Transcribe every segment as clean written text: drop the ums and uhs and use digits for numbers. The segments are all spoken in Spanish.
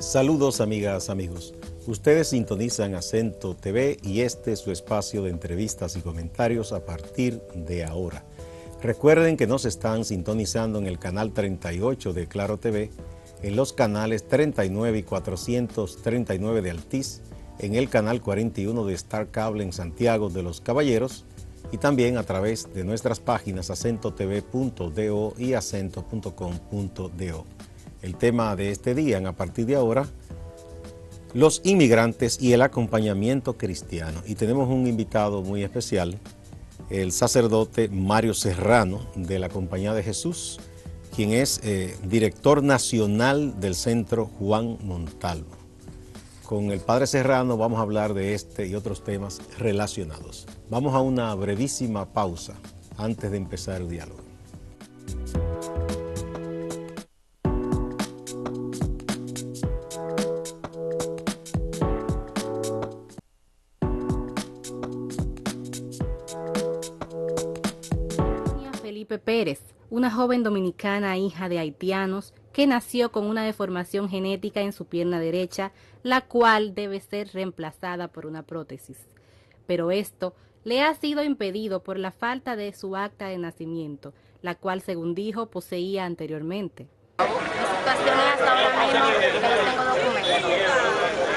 Saludos amigas, amigos. Ustedes sintonizan Acento TV y este es su espacio de entrevistas y comentarios a partir de ahora. Recuerden que nos están sintonizando en el canal 38 de Claro TV, en los canales 39 y 439 de Altiz, en el canal 41 de Star Cable en Santiago de los Caballeros y también a través de nuestras páginas acentotv.do y acento.com.do. El tema de este día, a partir de ahora, los inmigrantes y el acompañamiento cristiano. Y tenemos un invitado muy especial, el sacerdote Mario Serrano de la Compañía de Jesús, quien es director nacional del Centro Juan Montalvo. Con el Padre Serrano vamos a hablar de este y otros temas relacionados. Vamos a una brevísima pausa antes de empezar el diálogo. Felipe Pérez, una joven dominicana hija de haitianos que nació con una deformación genética en su pierna derecha, la cual debe ser reemplazada por una prótesis. Pero esto le ha sido impedido por la falta de su acta de nacimiento, la cual, según dijo, poseía anteriormente. Mi situación es hasta ahora mismo que no tengo documentos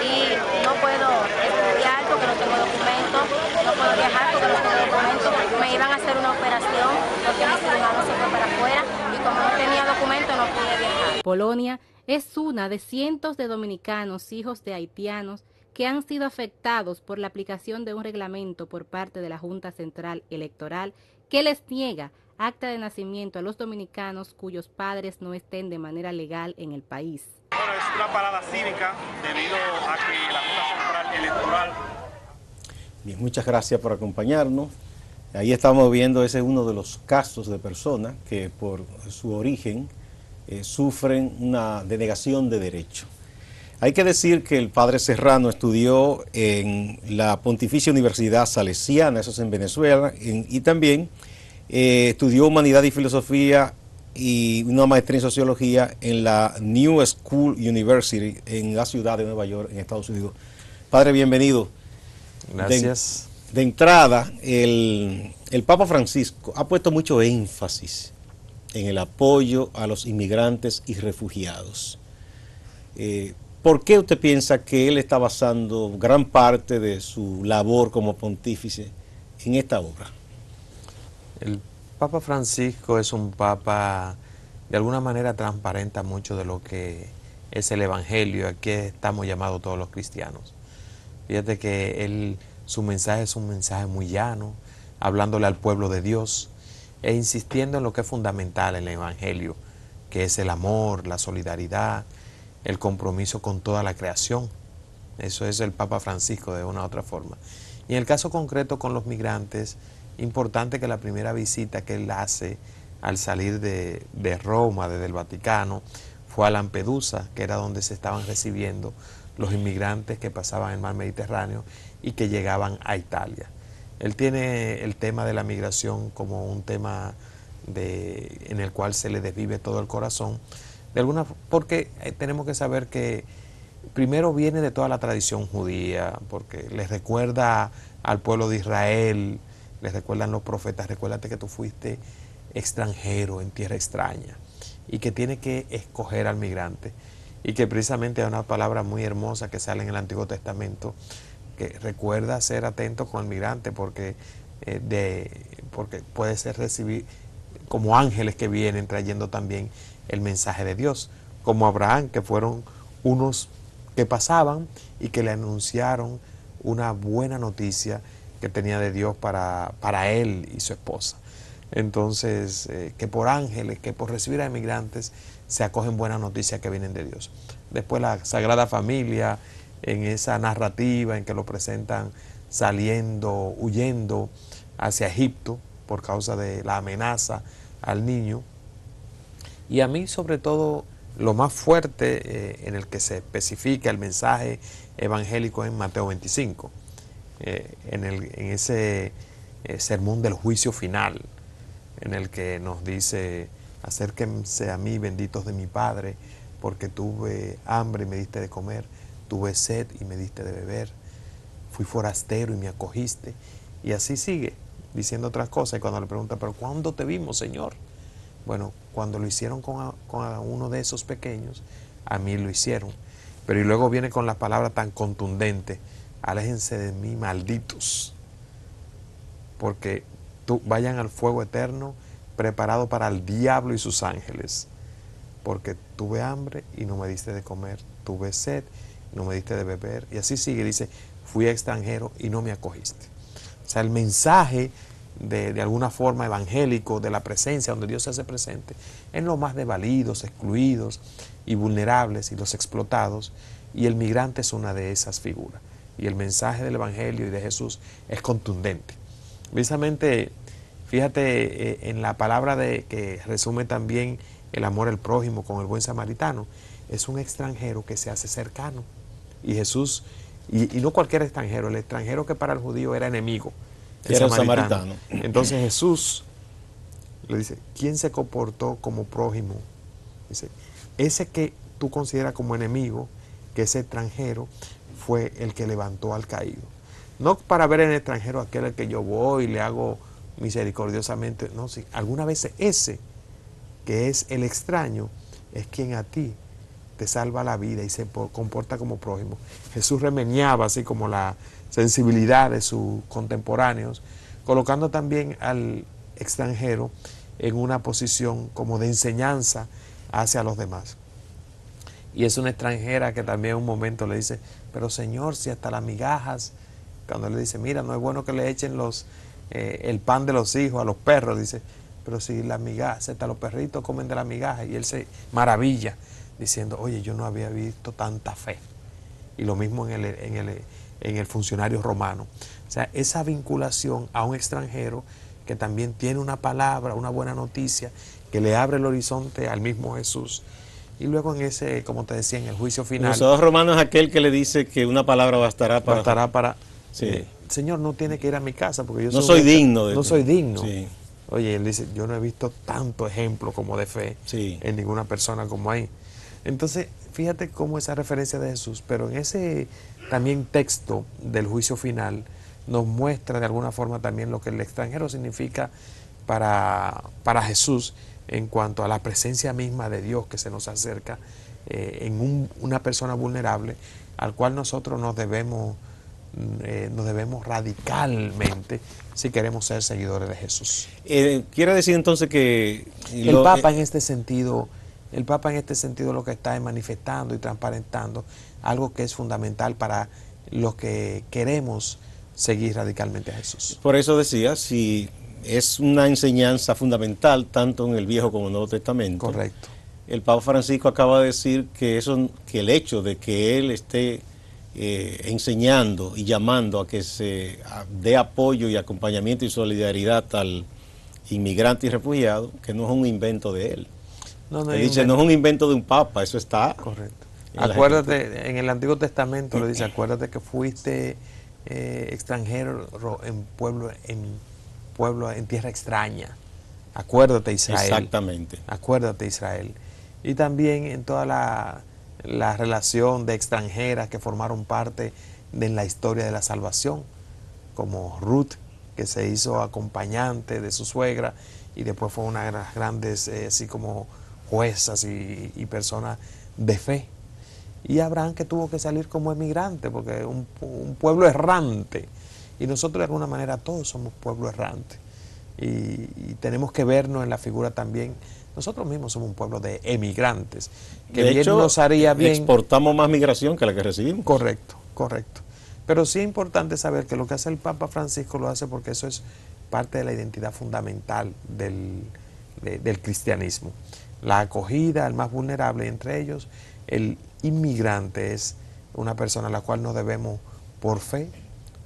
y no puedo estudiar porque no tengo documentos, no puedo viajar porque no tengo documentos. Me iban a hacer una operación porque mi cirujano se fue para afuera y como no tenía documentos no pude viajar. Polonia es una de cientos de dominicanos hijos de haitianos que han sido afectados por la aplicación de un reglamento por parte de la Junta Central Electoral que les niega acta de nacimiento a los dominicanos cuyos padres no estén de manera legal en el país. Bueno, es una parada cívica debido a que la Junta Central Electoral... Bien, muchas gracias por acompañarnos. Ahí estamos viendo, ese es uno de los casos de personas que por su origen sufren una denegación de derecho. Hay que decir que el Padre Serrano estudió en la Pontificia Universidad Salesiana, eso es en Venezuela, y también estudió Humanidad y Filosofía y una maestría en Sociología en la New School University en la ciudad de Nueva York, en Estados Unidos. Padre, bienvenido. Gracias. De entrada, el Papa Francisco ha puesto mucho énfasis en el apoyo a los inmigrantes y refugiados. ¿Por qué usted piensa que él está basando gran parte de su labor como pontífice en esta obra? El Papa Francisco es un papa, de alguna manera transparenta mucho de lo que es el Evangelio, a que estamos llamados todos los cristianos. Fíjate que su mensaje es un mensaje muy llano, hablándole al pueblo de Dios e insistiendo en lo que es fundamental en el Evangelio, que es el amor, la solidaridad, el compromiso con toda la creación. Eso es el Papa Francisco de una u otra forma. Y en el caso concreto con los migrantes, importante que la primera visita que él hace al salir de Roma, desde el Vaticano, fue a Lampedusa, que era donde se estaban recibiendo los inmigrantes que pasaban el mar Mediterráneo y que llegaban a Italia. Él tiene el tema de la migración como un tema en el cual se le desvive todo el corazón, porque tenemos que saber que primero viene de toda la tradición judía, porque les recuerda al pueblo de Israel, les recuerdan los profetas, recuérdate que tú fuiste extranjero en tierra extraña y que tiene que escoger al migrante, y que precisamente hay una palabra muy hermosa que sale en el Antiguo Testamento que recuerda ser atento con el migrante porque puede ser recibir como ángeles que vienen trayendo también el mensaje de Dios, como Abraham, que fueron unos que pasaban y que le anunciaron una buena noticia que tenía de Dios para él y su esposa. Entonces, que por ángeles, que por recibir a inmigrantes, se acogen buenas noticias que vienen de Dios. Después la Sagrada Familia, en esa narrativa en que lo presentan saliendo, huyendo hacia Egipto por causa de la amenaza al niño. Y a mí, sobre todo, lo más fuerte en el que se especifica el mensaje evangélico en Mateo 25, en ese sermón del juicio final, en el que nos dice: acérquense a mí, benditos de mi Padre, porque tuve hambre y me diste de comer, tuve sed y me diste de beber, fui forastero y me acogiste. Y así sigue diciendo otras cosas. Y cuando le pregunta, ¿pero cuándo te vimos, Señor? Bueno, cuando lo hicieron con a uno de esos pequeños, a mí lo hicieron. Pero y luego viene con la palabra tan contundente, aléjense de mí, malditos, porque vayan al fuego eterno preparado para el diablo y sus ángeles, porque tuve hambre y no me diste de comer, tuve sed y no me diste de beber. Y así sigue, dice, fui extranjero y no me acogiste. O sea, el mensaje de alguna forma evangélico, de la presencia, donde Dios se hace presente, en los más desvalidos, excluidos y vulnerables y los explotados, y el migrante es una de esas figuras. Y el mensaje del Evangelio y de Jesús es contundente. Precisamente, fíjate en la palabra que resume también el amor al prójimo con el buen samaritano, es un extranjero que se hace cercano. Y Jesús, y no cualquier extranjero, el extranjero que para el judío era enemigo, el samaritano. Entonces Jesús le dice, ¿quién se comportó como prójimo? Dice, ese que tú consideras como enemigo, que ese extranjero, fue el que levantó al caído. No para ver en el extranjero aquel al que yo voy y le hago misericordiosamente, no, sí, alguna vez ese que es el extraño es quien a ti te salva la vida y se comporta como prójimo. Jesús remeñaba así como la sensibilidad de sus contemporáneos, colocando también al extranjero en una posición como de enseñanza hacia los demás. Y es una extranjera que también en un momento le dice, pero Señor, si hasta las migajas, cuando le dice, mira, no es bueno que le echen el pan de los hijos a los perros, dice, pero si las migajas, hasta los perritos comen de las migajas, y él se maravilla, diciendo, oye, yo no había visto tanta fe. Y lo mismo en el funcionario romano. O sea, esa vinculación a un extranjero que también tiene una palabra, una buena noticia, que le abre el horizonte al mismo Jesús. Y luego en ese, como te decía, en el juicio final. El acusador romano es aquel que le dice que una palabra bastará para... Sí. Señor, no tiene que ir a mi casa porque yo no soy digno. No soy digno. Sí. Oye, él dice, yo no he visto tanto ejemplo como de fe en ninguna persona como ahí. Entonces, fíjate cómo esa referencia de Jesús, pero en ese también texto del juicio final nos muestra de alguna forma también lo que el extranjero significa para Jesús en cuanto a la presencia misma de Dios que se nos acerca en una persona vulnerable al cual nosotros nos debemos radicalmente si queremos ser seguidores de Jesús. Quiere decir entonces que el Papa en este sentido lo que está es manifestando y transparentando algo que es fundamental para los que queremos seguir radicalmente a Jesús. Por eso decía, si es una enseñanza fundamental tanto en el Viejo como en el Nuevo Testamento. Correcto. El Papa Francisco acaba de decir que el hecho de que él esté enseñando y llamando a que se dé apoyo y acompañamiento y solidaridad al inmigrante y refugiado, que no es un invento de él. Él dice, no es un invento de un papa, eso está. Correcto. Acuérdate, en el Antiguo Testamento le dice, acuérdate que fuiste extranjero en tierra extraña. Acuérdate, Israel. Exactamente. Acuérdate, Israel. Y también en toda la relación de extranjeras que formaron parte de la historia de la salvación, como Ruth, que se hizo acompañante de su suegra y después fue una de las grandes, así como juezas y personas de fe. Y Abraham, que tuvo que salir como emigrante, porque un pueblo errante. Y nosotros de alguna manera todos somos pueblo errante. Y tenemos que vernos en la figura también. Nosotros mismos somos un pueblo de emigrantes. Que de bien hecho, nos haría bien. Exportamos más migración que la que recibimos. Correcto, correcto. Pero sí es importante saber que lo que hace el Papa Francisco lo hace porque eso es parte de la identidad fundamental del cristianismo. La acogida al más vulnerable, entre ellos el inmigrante es una persona a la cual nos debemos por fe,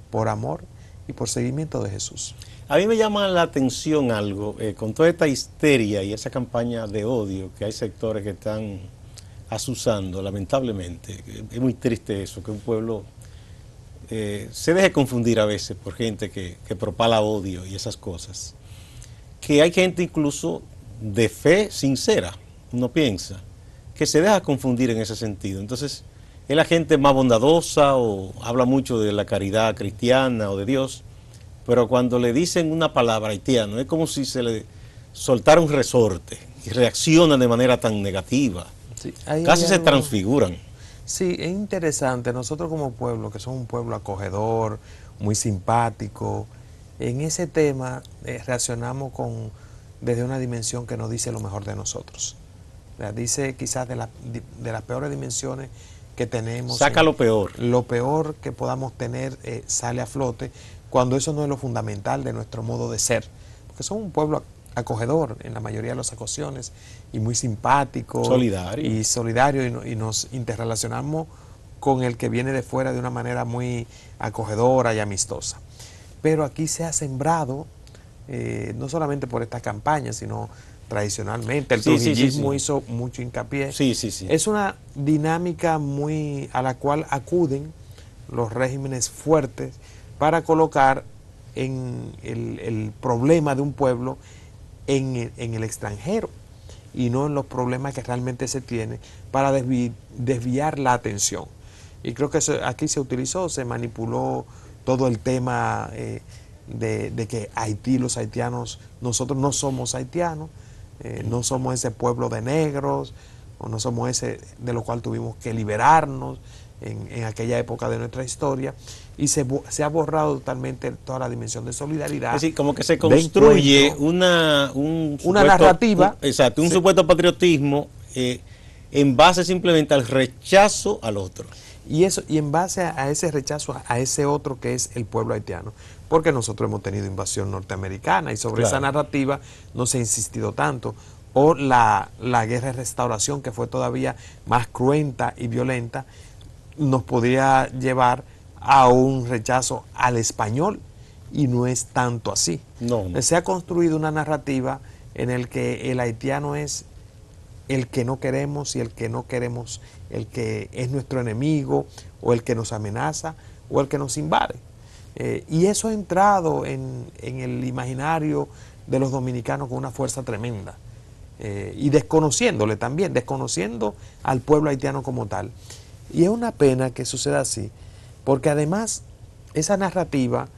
por amor y por seguimiento de Jesús. A mí me llama la atención algo, con toda esta histeria y esa campaña de odio que hay sectores que están azuzando, lamentablemente. Es muy triste eso, que un pueblo se deje confundir a veces por gente que propala odio y esas cosas. Que hay gente incluso de fe sincera, uno piensa, que se deja confundir en ese sentido. Entonces, es la gente más bondadosa o habla mucho de la caridad cristiana o de Dios, pero cuando le dicen una palabra haitiano, es como si se le soltara un resorte y reaccionan de manera tan negativa. Sí, Casi se transfiguran. Sí, es interesante. Nosotros como pueblo, que somos un pueblo acogedor, muy simpático, en ese tema reaccionamos desde una dimensión que nos dice lo mejor de nosotros. Dice quizás de las peores dimensiones que tenemos. Saca lo peor. Lo peor que podamos tener sale a flote cuando eso no es lo fundamental de nuestro modo de ser. Porque somos un pueblo acogedor en la mayoría de las ocasiones y muy simpático. Solidario y nos interrelacionamos con el que viene de fuera de una manera muy acogedora y amistosa. Pero aquí se ha sembrado, no solamente por esta campaña, sino tradicionalmente, el trujillismo hizo mucho hincapié. Es una dinámica a la cual acuden los regímenes fuertes para colocar el problema de un pueblo en el extranjero y no en los problemas que realmente se tiene, para desviar la atención. Y creo que aquí se utilizó, se manipuló todo el tema de que Haití, los haitianos, nosotros no somos haitianos, no somos ese pueblo de negros, o no somos ese de lo cual tuvimos que liberarnos en aquella época de nuestra historia, y se ha borrado totalmente toda la dimensión de solidaridad. Es decir, como que se construye una narrativa. Exacto, un supuesto patriotismo en base simplemente al rechazo al otro. Y en base a ese rechazo a ese otro que es el pueblo haitiano, porque nosotros hemos tenido invasión norteamericana y sobre esa narrativa no se ha insistido tanto, o la guerra de restauración, que fue todavía más cruenta y violenta, nos podría llevar a un rechazo al español, y no es tanto así. No. Se ha construido una narrativa en el que el haitiano es el que no queremos, y el que no queremos, el que es nuestro enemigo, o el que nos amenaza, o el que nos invade. Y eso ha entrado en el imaginario de los dominicanos con una fuerza tremenda. Y desconociéndole también, desconociendo al pueblo haitiano como tal. Y es una pena que suceda así, porque además esa narrativa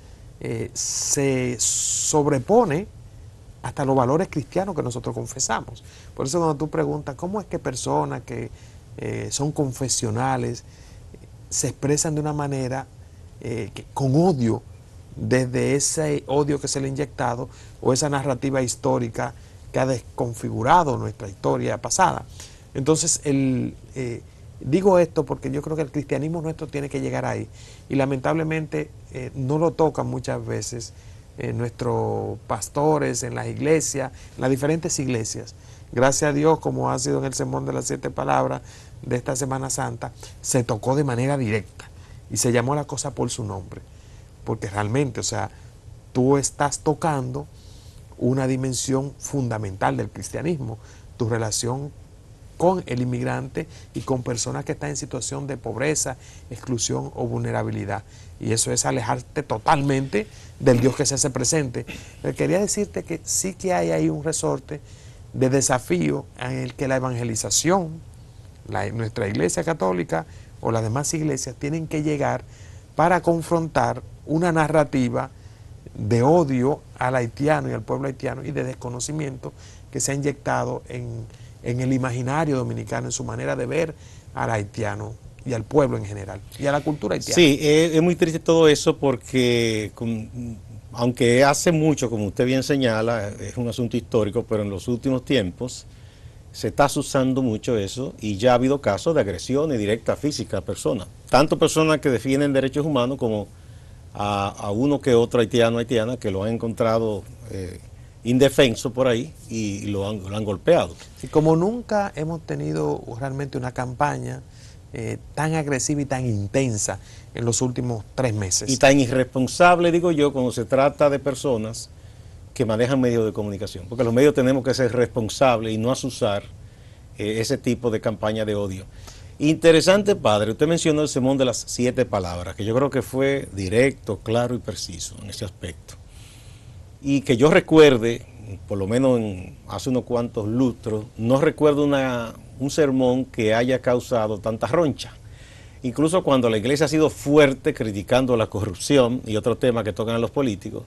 se sobrepone hasta los valores cristianos que nosotros confesamos. Por eso cuando tú preguntas cómo es que personas que son confesionales se expresan de una manera con odio, desde ese odio que se le ha inyectado, o esa narrativa histórica que ha desconfigurado nuestra historia pasada. Entonces, digo esto porque yo creo que el cristianismo nuestro tiene que llegar ahí, y lamentablemente no lo tocan muchas veces nuestros pastores en las iglesias, en las diferentes iglesias. Gracias a Dios, como ha sido en el sermón de las 7 palabras de esta Semana Santa, se tocó de manera directa y se llamó la cosa por su nombre, porque realmente, o sea, tú estás tocando una dimensión fundamental del cristianismo, tu relación con el inmigrante y con personas que están en situación de pobreza, exclusión o vulnerabilidad. Y eso es alejarte totalmente del Dios que se hace presente. Pero quería decirte que sí que hay ahí un resorte de desafío en el que la evangelización, nuestra iglesia católica o las demás iglesias tienen que llegar para confrontar una narrativa de odio al haitiano y al pueblo haitiano, y de desconocimiento que se ha inyectado en el imaginario dominicano, en su manera de ver al haitiano y al pueblo en general, y a la cultura haitiana. Sí, es muy triste todo eso, porque aunque hace mucho, como usted bien señala, es un asunto histórico, pero en los últimos tiempos se está usando mucho eso, y ya ha habido casos de agresiones directas físicas a personas, tanto personas que defienden derechos humanos como a uno que otro haitiana que lo han encontrado indefenso por ahí y lo han golpeado. Y como nunca hemos tenido realmente una campaña tan agresiva y tan intensa en los últimos 3 meses. Y tan irresponsable, digo yo, cuando se trata de personas que manejan medios de comunicación, porque los medios tenemos que ser responsables y no asusar ese tipo de campaña de odio. Interesante, padre, usted mencionó el sermón de las 7 palabras, que yo creo que fue directo, claro y preciso en ese aspecto. Y que yo recuerde, por lo menos hace unos cuantos lustros, no recuerdo un sermón que haya causado tanta roncha. Incluso cuando la iglesia ha sido fuerte criticando la corrupción y otro tema que tocan a los políticos,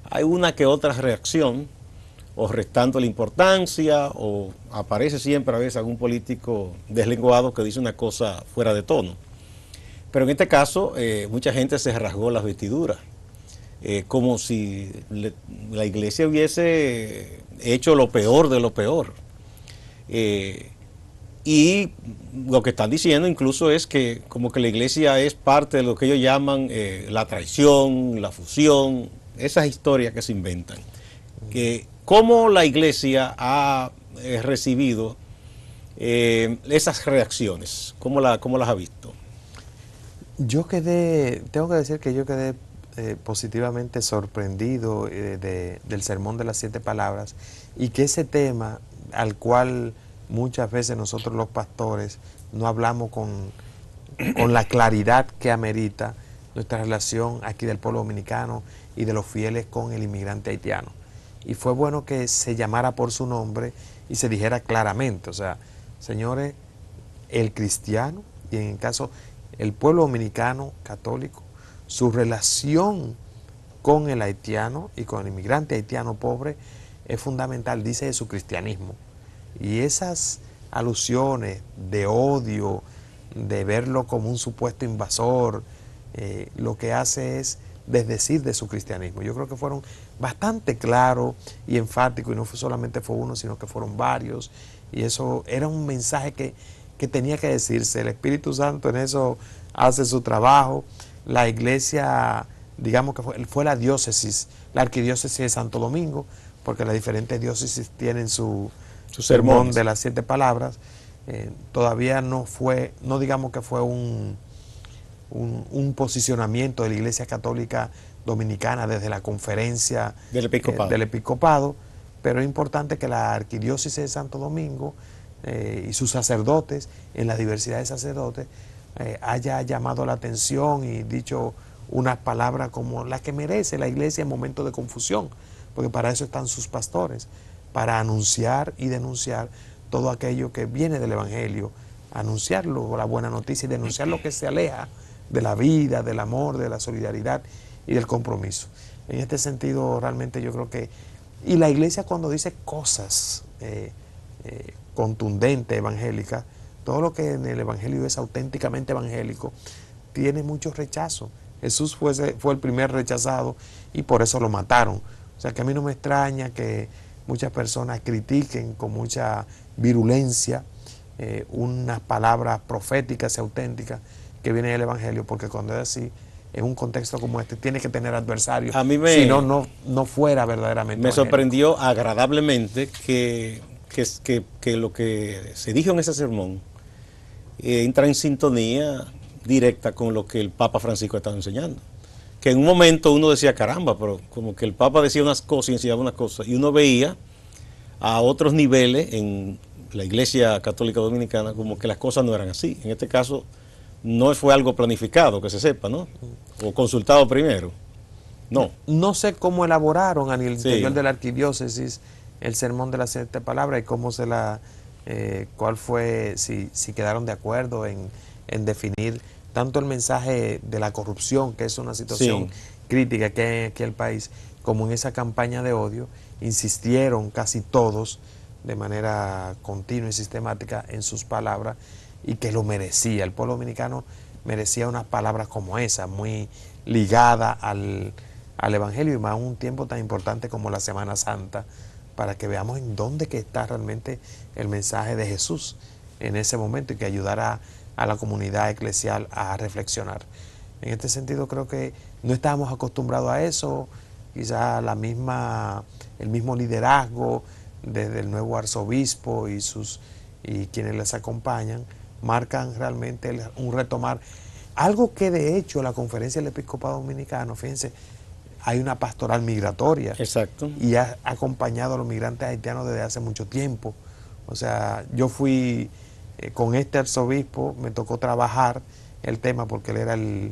hay una que otra reacción, o restando la importancia, o aparece siempre a veces algún político deslenguado que dice una cosa fuera de tono. Pero en este caso, mucha gente se rasgó las vestiduras, como si la iglesia hubiese hecho lo peor de lo peor. Y lo que están diciendo incluso es que como que la iglesia es parte de lo que ellos llaman la traición, la fusión, esas historias que se inventan. ¿Cómo la iglesia ha recibido esas reacciones? ¿Cómo las ha visto? Tengo que decir que yo quedé positivamente sorprendido del sermón de las 7 palabras, y que ese tema al cual muchas veces nosotros los pastores no hablamos con la claridad que amerita nuestra relación aquí del pueblo dominicano y de los fieles con el inmigrante haitiano. Y fue bueno que se llamara por su nombre y se dijera claramente, o sea, señores, el cristiano, y en el caso el pueblo dominicano católico, su relación con el haitiano y con el inmigrante haitiano pobre es fundamental, dice, de su cristianismo. Y esas alusiones de odio, de verlo como un supuesto invasor, lo que hace es desdecir de su cristianismo. Yo creo que fueron bastante claros y enfáticos, y no solamente fue uno, sino que fueron varios, y eso era un mensaje que tenía que decirse. El Espíritu Santo en eso hace su trabajo. La iglesia, digamos que fue la diócesis, la arquidiócesis de Santo Domingo, porque las diferentes diócesis tienen su sermón de las 7 palabras. Todavía no digamos que fue un posicionamiento de la Iglesia Católica Dominicana desde la conferencia del episcopado, pero es importante que la arquidiócesis de Santo Domingo y sus sacerdotes, en la diversidad de sacerdotes, haya llamado la atención y dicho unas palabras como las que merece la iglesia en momentos de confusión, porque para eso están sus pastores, para anunciar y denunciar todo aquello que viene del Evangelio, anunciarlo, la buena noticia, y denunciar lo que se aleja de la vida, del amor, de la solidaridad y del compromiso. En este sentido, realmente yo creo que, y la iglesia cuando dice cosas contundentes, evangélicas, todo lo que en el Evangelio es auténticamente evangélico, tiene mucho rechazo. Jesús fue el primer rechazado y por eso lo mataron. O sea que a mí no me extraña que muchas personas critiquen con mucha virulencia unas palabras proféticas y auténticas que vienen del Evangelio, porque cuando es así, en un contexto como este, tiene que tener adversarios, si no fuera verdaderamente me evangélico. Sorprendió agradablemente que lo que se dijo en ese sermón entra en sintonía directa con lo que el Papa Francisco estaba enseñando. Que en un momento uno decía, caramba, pero como que el Papa decía unas cosas y enseñaba unas cosas, y uno veía a otros niveles en la Iglesia Católica Dominicana como que las cosas no eran así. En este caso no fue algo planificado, que se sepa, ¿no? O consultado primero. No sé cómo elaboraron a nivel interior de la arquidiócesis el sermón de las 7 palabras y cómo cuál fue, si quedaron de acuerdo en definir tanto el mensaje de la corrupción, que es una situación crítica que hay aquí en el país, como en esa campaña de odio. Insistieron casi todos de manera continua y sistemática en sus palabras, y que lo merecía. El pueblo dominicano merecía unas palabras como esa, muy ligada al Evangelio, y más un tiempo tan importante como la Semana Santa, para que veamos en dónde que está realmente el mensaje de Jesús en ese momento, y que ayudara a la comunidad eclesial a reflexionar. En este sentido creo que no estábamos acostumbrados a eso. Quizá el mismo liderazgo desde el nuevo arzobispo y quienes les acompañan marcan realmente un retomar. Algo que de hecho la Conferencia del Episcopado Dominicano, fíjense, hay una pastoral migratoria. Exacto. Y ha acompañado a los migrantes haitianos desde hace mucho tiempo. O sea, yo fui con este arzobispo, me tocó trabajar el tema porque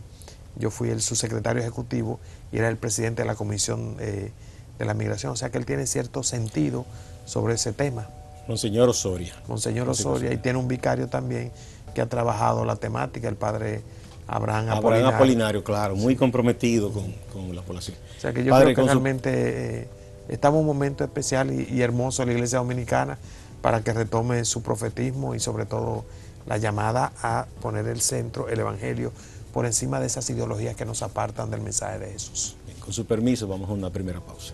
yo fui el subsecretario ejecutivo y era el presidente de la Comisión de la Migración. O sea que él tiene cierto sentido sobre ese tema. Monseñor Osoria. Monseñor Osoria, y tiene un vicario también que ha trabajado la temática, el padre Abraham Apolinario, claro, muy comprometido con la población. O sea que yo Padre, creo que realmente estamos en un momento especial y hermoso en la Iglesia Dominicana para que retome su profetismo y sobre todo la llamada a poner el centro, el Evangelio, por encima de esas ideologías que nos apartan del mensaje de Jesús. Bien, con su permiso, vamos a una primera pausa.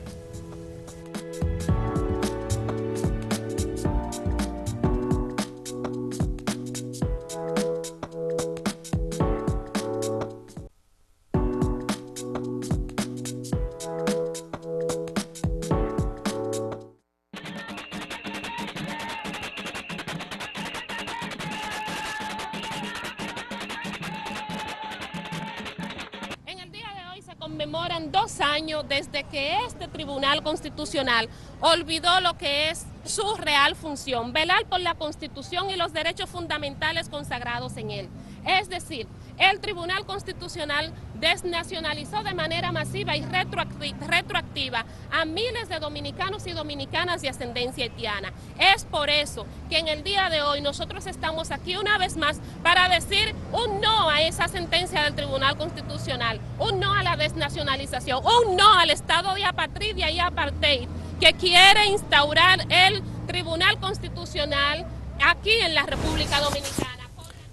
Conmemoran 2 años desde que este Tribunal Constitucional olvidó lo que es su real función, velar por la Constitución y los derechos fundamentales consagrados en él. Es decir, el Tribunal Constitucional desnacionalizó de manera masiva y retroactiva a miles de dominicanos y dominicanas de ascendencia haitiana. Es por eso que en el día de hoy nosotros estamos aquí una vez más para decir un no a esa sentencia del Tribunal Constitucional, un no a la desnacionalización, un no al estado de apatridia y apartheid que quiere instaurar el Tribunal Constitucional aquí en la República Dominicana.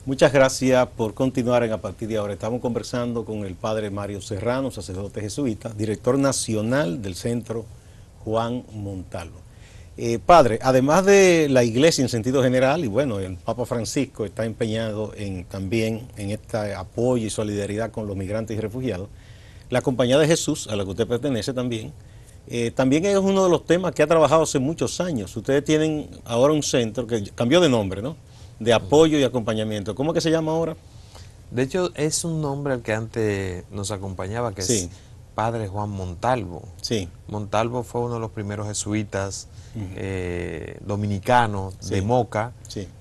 Muchas gracias por continuar a partir de ahora. Estamos conversando con el padre Mario Serrano, sacerdote jesuita, director nacional del Centro Juan Montalvo. Padre, además de la iglesia en sentido general, y bueno, el Papa Francisco está empeñado también en este apoyo y solidaridad con los migrantes y refugiados, la Compañía de Jesús, a la que usted pertenece también, también es uno de los temas que ha trabajado hace muchos años. Ustedes tienen ahora un centro que cambió de nombre, ¿no?, de apoyo y acompañamiento. ¿Cómo es que se llama ahora? De hecho, es un nombre al que antes nos acompañaba, que es Padre Juan Montalvo. Sí. Montalvo fue uno de los primeros jesuitas dominicanos de Moca,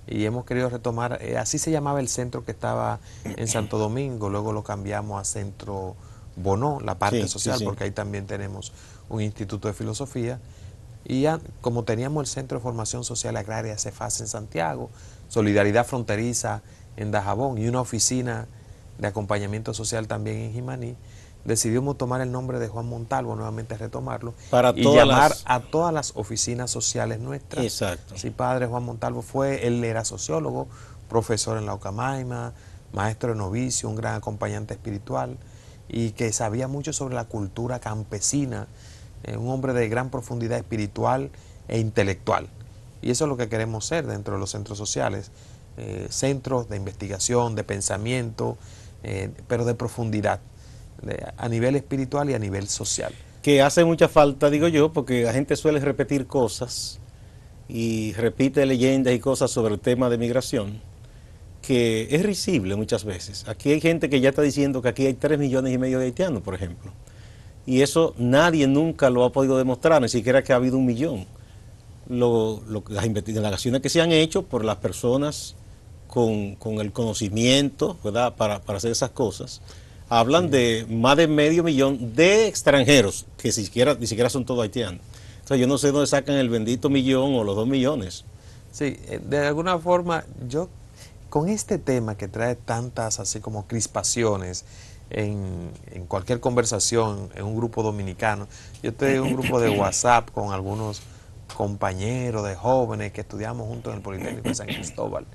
y hemos querido retomar, así se llamaba el centro que estaba en Santo Domingo, luego lo cambiamos a Centro Bonó, la parte social, porque ahí también tenemos un instituto de filosofía, y ya, como teníamos el Centro de Formación Social Agraria CEFAS en Santiago, Solidaridad Fronteriza en Dajabón y una oficina de acompañamiento social también en Jimaní, decidimos tomar el nombre de Juan Montalvo, nuevamente retomarlo, y llamar a todas las oficinas sociales nuestras. Exacto. Sí, padre Juan Montalvo él era sociólogo, profesor en la Ocamaima, maestro de novicio, un gran acompañante espiritual, y que sabía mucho sobre la cultura campesina, un hombre de gran profundidad espiritual e intelectual. Y eso es lo que queremos ser dentro de los centros sociales, centros de investigación, de pensamiento, pero de profundidad, a nivel espiritual y a nivel social. Que hace mucha falta, digo yo, porque la gente suele repetir cosas y repite leyendas y cosas sobre el tema de migración, que es risible muchas veces. Aquí hay gente que ya está diciendo que aquí hay 3,5 millones de haitianos, por ejemplo. Y eso nadie nunca lo ha podido demostrar, ni siquiera que ha habido 1 millón. Las investigaciones que se han hecho por las personas con el conocimiento, ¿verdad?, para hacer esas cosas, hablan de más de 0,5 millón de extranjeros, que ni siquiera son todos haitianos. O sea, yo no sé dónde sacan el bendito 1 millón o los 2 millones. Sí, de alguna forma, yo con este tema que trae tantas así como crispaciones en cualquier conversación, en un grupo dominicano, yo tengo un grupo de WhatsApp con algunos compañeros de jóvenes que estudiamos juntos en el Politécnico de San Cristóbal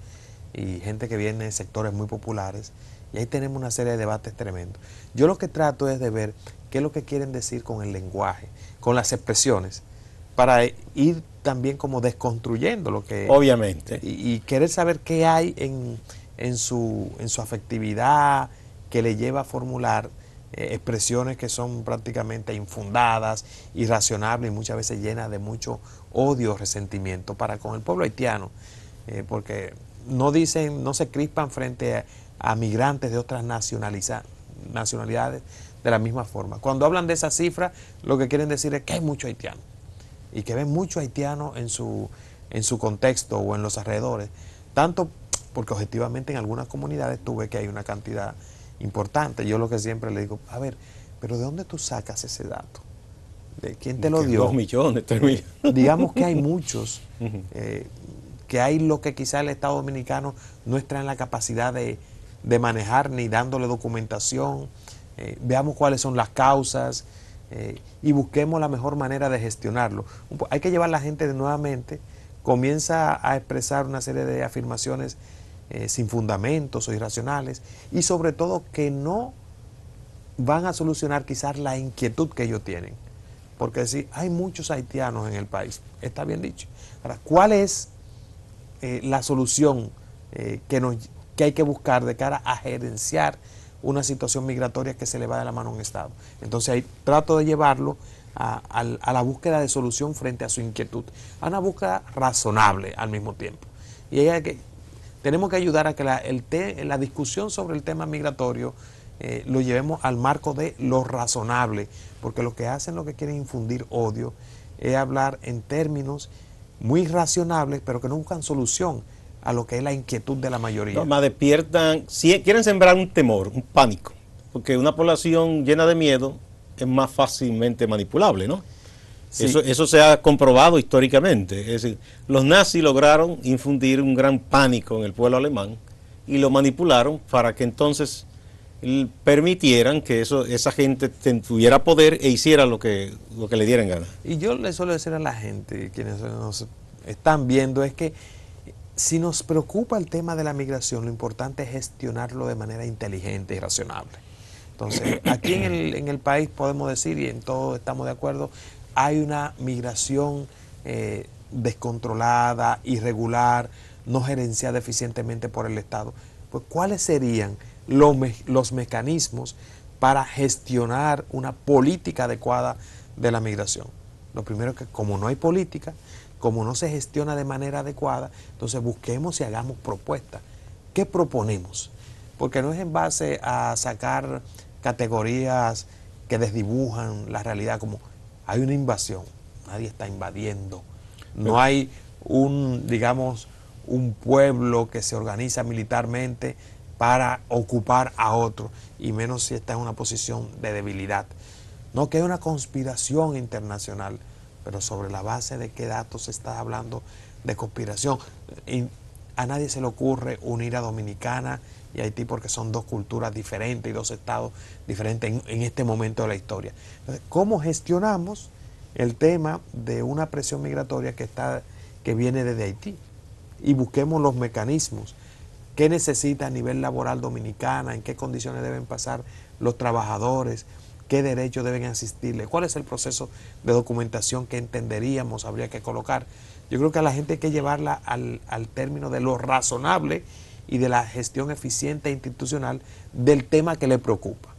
y gente que viene de sectores muy populares, y ahí tenemos una serie de debates tremendos. Yo lo que trato es de ver qué es lo que quieren decir con el lenguaje, con las expresiones, para ir también como desconstruyendo lo que... Obviamente. Y querer saber qué hay en su afectividad que le lleva a formular expresiones que son prácticamente infundadas, irracionables y muchas veces llenas de mucho odio, resentimiento para con el pueblo haitiano, porque no se crispan frente a migrantes de otras nacionalidades de la misma forma. Cuando hablan de esa cifra, lo que quieren decir es que hay mucho haitiano y que ven mucho haitiano en su contexto o en los alrededores, tanto porque objetivamente en algunas comunidades tú ves que hay una cantidad importante. Yo lo que siempre le digo, a ver, pero ¿de dónde tú sacas ese dato? ¿Quién te lo dio? 2 millones, 3 millones. Digamos que hay muchos, que hay lo que quizá el Estado Dominicano no está en la capacidad de manejar ni dándole documentación. Veamos cuáles son las causas y busquemos la mejor manera de gestionarlo. Hay que llevar a la gente nuevamente, comienza a expresar una serie de afirmaciones sin fundamentos o irracionales y sobre todo que no van a solucionar quizás la inquietud que ellos tienen. Porque sí, hay muchos haitianos en el país, está bien dicho. Ahora, ¿cuál es la solución que hay que buscar de cara a gerenciar una situación migratoria que se le va de la mano a un Estado? Entonces ahí trato de llevarlo a la búsqueda de solución frente a su inquietud, a una búsqueda razonable al mismo tiempo. Y tenemos que ayudar a que la discusión sobre el tema migratorio lo llevemos al marco de lo razonable, porque lo que hacen, lo que quieren infundir odio, es hablar en términos muy racionables, pero que no buscan solución a lo que es la inquietud de la mayoría. No, más despiertan, quieren sembrar un temor, un pánico, porque una población llena de miedo es más fácilmente manipulable, ¿no? Sí. Eso se ha comprobado históricamente. Es decir, los nazis lograron infundir un gran pánico en el pueblo alemán y lo manipularon para que entonces permitieran que esa gente tuviera poder e hiciera lo que le dieran ganas. Y yo le suelo decir a la gente, quienes nos están viendo, es que si nos preocupa el tema de la migración, lo importante es gestionarlo de manera inteligente y razonable. Entonces, aquí en el país podemos decir, y en todo estamos de acuerdo, hay una migración descontrolada, irregular, no gerenciada eficientemente por el Estado. Pues, ¿cuáles serían los mecanismos para gestionar una política adecuada de la migración? Lo primero es que, como no hay política, como no se gestiona de manera adecuada, entonces busquemos y hagamos propuestas. ¿Qué proponemos? Porque no es en base a sacar categorías que desdibujan la realidad, como hay una invasión, nadie está invadiendo, no hay un pueblo que se organiza militarmente para ocupar a otro, y menos si está en una posición de debilidad. No, que hay una conspiración internacional, pero sobre la base de qué datos se está hablando de conspiración. Y a nadie se le ocurre unir a Dominicana y Haití porque son dos culturas diferentes y dos estados diferentes en este momento de la historia. Entonces, ¿cómo gestionamos el tema de una presión migratoria que viene desde Haití? Y busquemos los mecanismos. ¿Qué necesita a nivel laboral Dominicana? ¿En qué condiciones deben pasar los trabajadores? ¿Qué derechos deben asistirle? ¿Cuál es el proceso de documentación que entenderíamos habría que colocar? Yo creo que a la gente hay que llevarla al término de lo razonable y de la gestión eficiente e institucional del tema que le preocupa,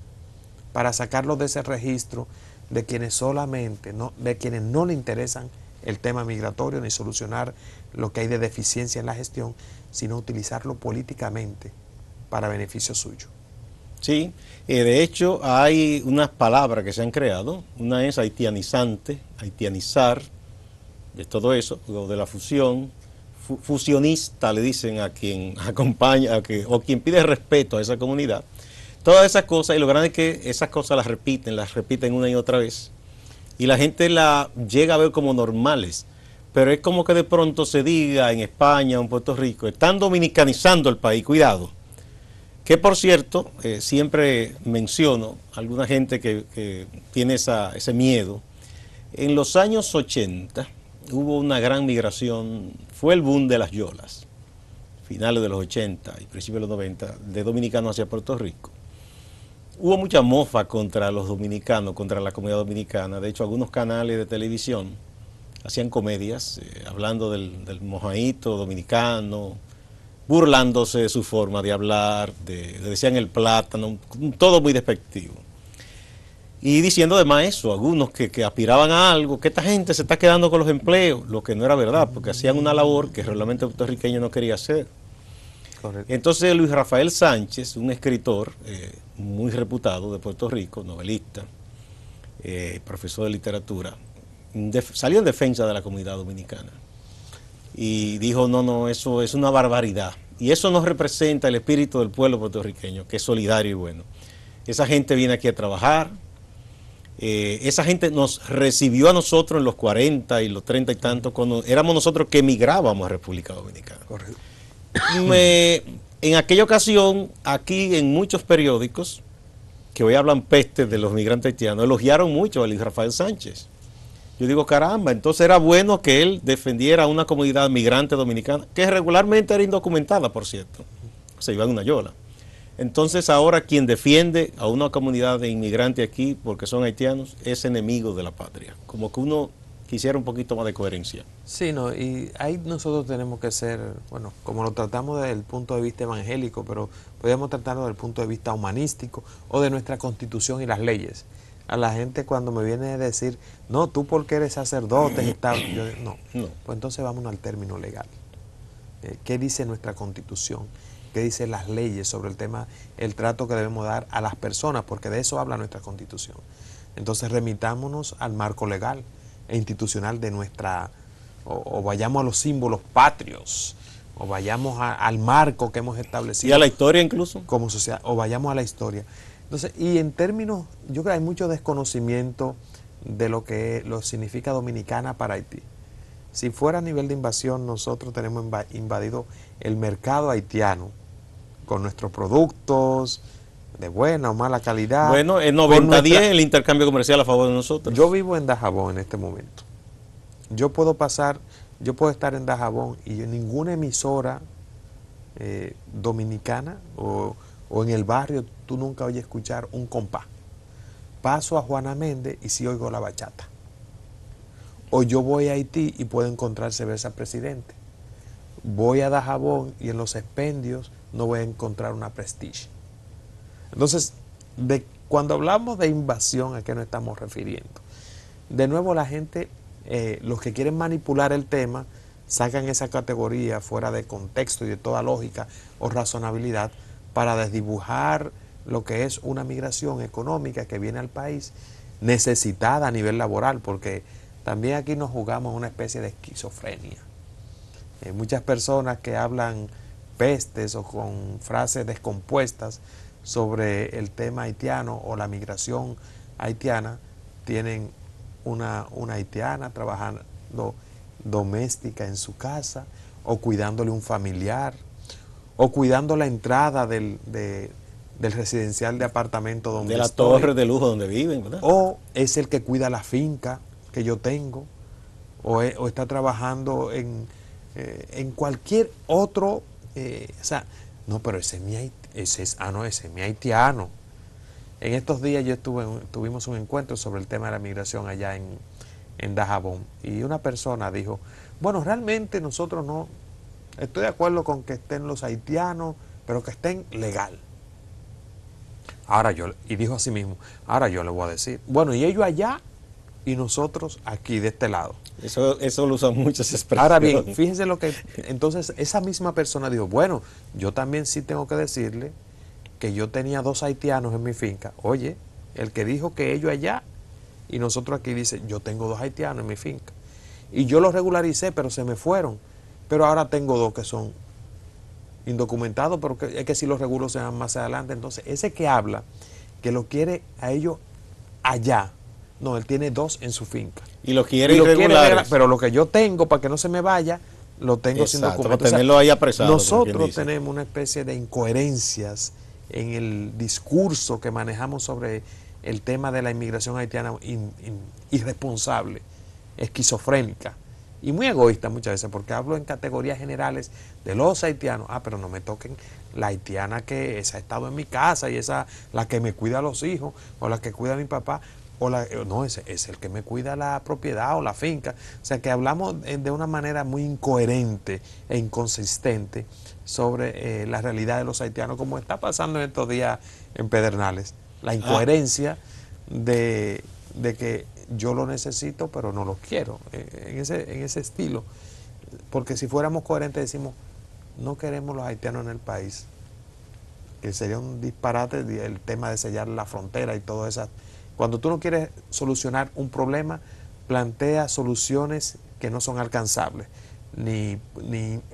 para sacarlo de ese registro de quienes de quienes no le interesan el tema migratorio ni solucionar lo que hay de deficiencia en la gestión, sino utilizarlo políticamente para beneficio suyo. Sí, de hecho hay unas palabras que se han creado, una es haitianizante, haitianizar, de todo eso, o de la fusión, fusionista le dicen a quien acompaña, o quien pide respeto a esa comunidad, todas esas cosas, y lo grande es que esas cosas las repiten una y otra vez, y la gente la llega a ver como normales, pero es como que de pronto se diga en España o en Puerto Rico, están dominicanizando el país, cuidado. Que por cierto, siempre menciono a alguna gente que tiene ese miedo. En los años 80 hubo una gran migración, fue el boom de las yolas, finales de los 80 y principios de los 90, de dominicanos hacia Puerto Rico. Hubo mucha mofa contra los dominicanos, contra la comunidad dominicana. De hecho, algunos canales de televisión hacían comedias hablando del mojaíto dominicano, burlándose de su forma de hablar, le decían el plátano, todo muy despectivo. Y diciendo además eso, algunos que aspiraban a algo, que esta gente se está quedando con los empleos, lo que no era verdad, porque hacían una labor que realmente el puertorriqueño no quería hacer. Correcto. Entonces Luis Rafael Sánchez, un escritor muy reputado de Puerto Rico, novelista, profesor de literatura, salió en defensa de la comunidad dominicana. Y dijo, no, eso es una barbaridad. Y eso no representa el espíritu del pueblo puertorriqueño, que es solidario y bueno. Esa gente viene aquí a trabajar, esa gente nos recibió a nosotros en los 40 y los 30 y tantos, cuando éramos nosotros que emigrábamos a República Dominicana. Correcto. En aquella ocasión, aquí en muchos periódicos, que hoy hablan peste de los migrantes haitianos, elogiaron mucho a Luis Rafael Sánchez. Yo digo, caramba, entonces era bueno que él defendiera a una comunidad migrante dominicana, que regularmente era indocumentada, por cierto. Se iba en una yola. Entonces ahora quien defiende a una comunidad de inmigrantes aquí porque son haitianos es enemigo de la patria. Como que uno quisiera un poquito más de coherencia. Sí, no, y ahí nosotros tenemos que ser, bueno, como lo tratamos desde el punto de vista evangélico, pero podemos tratarlo desde el punto de vista humanístico o de nuestra constitución y las leyes. A la gente cuando me viene a decir, no, tú porque eres sacerdote, yo, no, pues entonces vámonos al término legal. ¿Qué dice nuestra constitución? ¿Qué dicen las leyes sobre el tema, el trato que debemos dar a las personas? Porque de eso habla nuestra constitución. Entonces remitámonos al marco legal e institucional de nuestra, o vayamos a los símbolos patrios, o vayamos al marco que hemos establecido. ¿Y a la historia incluso? Como sociedad, o vayamos a la historia. Entonces, y en términos, yo creo que hay mucho desconocimiento de lo que lo significa Dominicana para Haití. Si fuera a nivel de invasión, nosotros tenemos invadido el mercado haitiano con nuestros productos de buena o mala calidad. Bueno, en 90-10 el intercambio comercial a favor de nosotros. Yo vivo en Dajabón en este momento. Yo puedo estar en Dajabón y en ninguna emisora dominicana o en el barrio tú nunca oyes escuchar un compás. Paso a Juana Méndez y sí oigo la bachata. O yo voy a Haití y puedo encontrar cerveza Presidente. Voy a Dajabón y en los expendios no voy a encontrar una Prestige. Entonces, cuando hablamos de invasión, ¿a qué nos estamos refiriendo? De nuevo la gente, los que quieren manipular el tema, sacan esa categoría fuera de contexto y de toda lógica o razonabilidad para desdibujar lo que es una migración económica que viene al país necesitada a nivel laboral, porque también aquí nos jugamos una especie de esquizofrenia. Muchas personas que hablan pestes o con frases descompuestas sobre el tema haitiano o la migración haitiana, tienen una haitiana trabajando doméstica en su casa, o cuidándole un familiar, o cuidando la entrada del residencial de apartamento donde de la estoy, torre de lujo donde viven, ¿verdad? o es el que cuida la finca que yo tengo, o está trabajando en cualquier otro, o sea, no, pero ese es mi haitiano. En estos días tuvimos un encuentro sobre el tema de la migración allá en Dajabón, y una persona dijo, bueno, realmente nosotros no, estoy de acuerdo con que estén los haitianos, pero que estén legal. Y dijo a sí mismo, ahora yo le voy a decir, bueno, y ellos allá y nosotros aquí de este lado. Eso lo usan muchas expresiones. Ahora bien, fíjense lo que, entonces esa misma persona dijo, bueno, yo también sí tengo que decirle que yo tenía 2 haitianos en mi finca. Oye, el que dijo que ellos allá y nosotros aquí dice, yo tengo 2 haitianos en mi finca. Y yo los regularicé, pero se me fueron. Pero ahora tengo 2 que son indocumentados, pero es que si los regulo se van más adelante. Entonces, ese que habla, que lo quiere a ellos allá, no, él tiene 2 en su finca. Y lo quiere irregulares. Pero lo que yo tengo, para que no se me vaya, lo tengo sin documento. Para tenerlo ahí apresado. Nosotros tenemos una especie de incoherencias en el discurso que manejamos sobre el tema de la inmigración haitiana, irresponsable, esquizofrénica y muy egoísta muchas veces, porque hablo en categorías generales de los haitianos. Pero no me toquen la haitiana que esa ha estado en mi casa y esa la que me cuida a los hijos, o la que cuida a mi papá, no, ese es el que me cuida la propiedad o la finca. O sea que hablamos de una manera muy incoherente e inconsistente sobre la realidad de los haitianos, como está pasando en estos días en Pedernales. La incoherencia de que yo lo necesito, pero no lo quiero, en ese estilo. Porque si fuéramos coherentes decimos, no queremos los haitianos en el país, que sería un disparate el tema de sellar la frontera y todo eso. Cuando tú no quieres solucionar un problema, plantea soluciones que no son alcanzables, e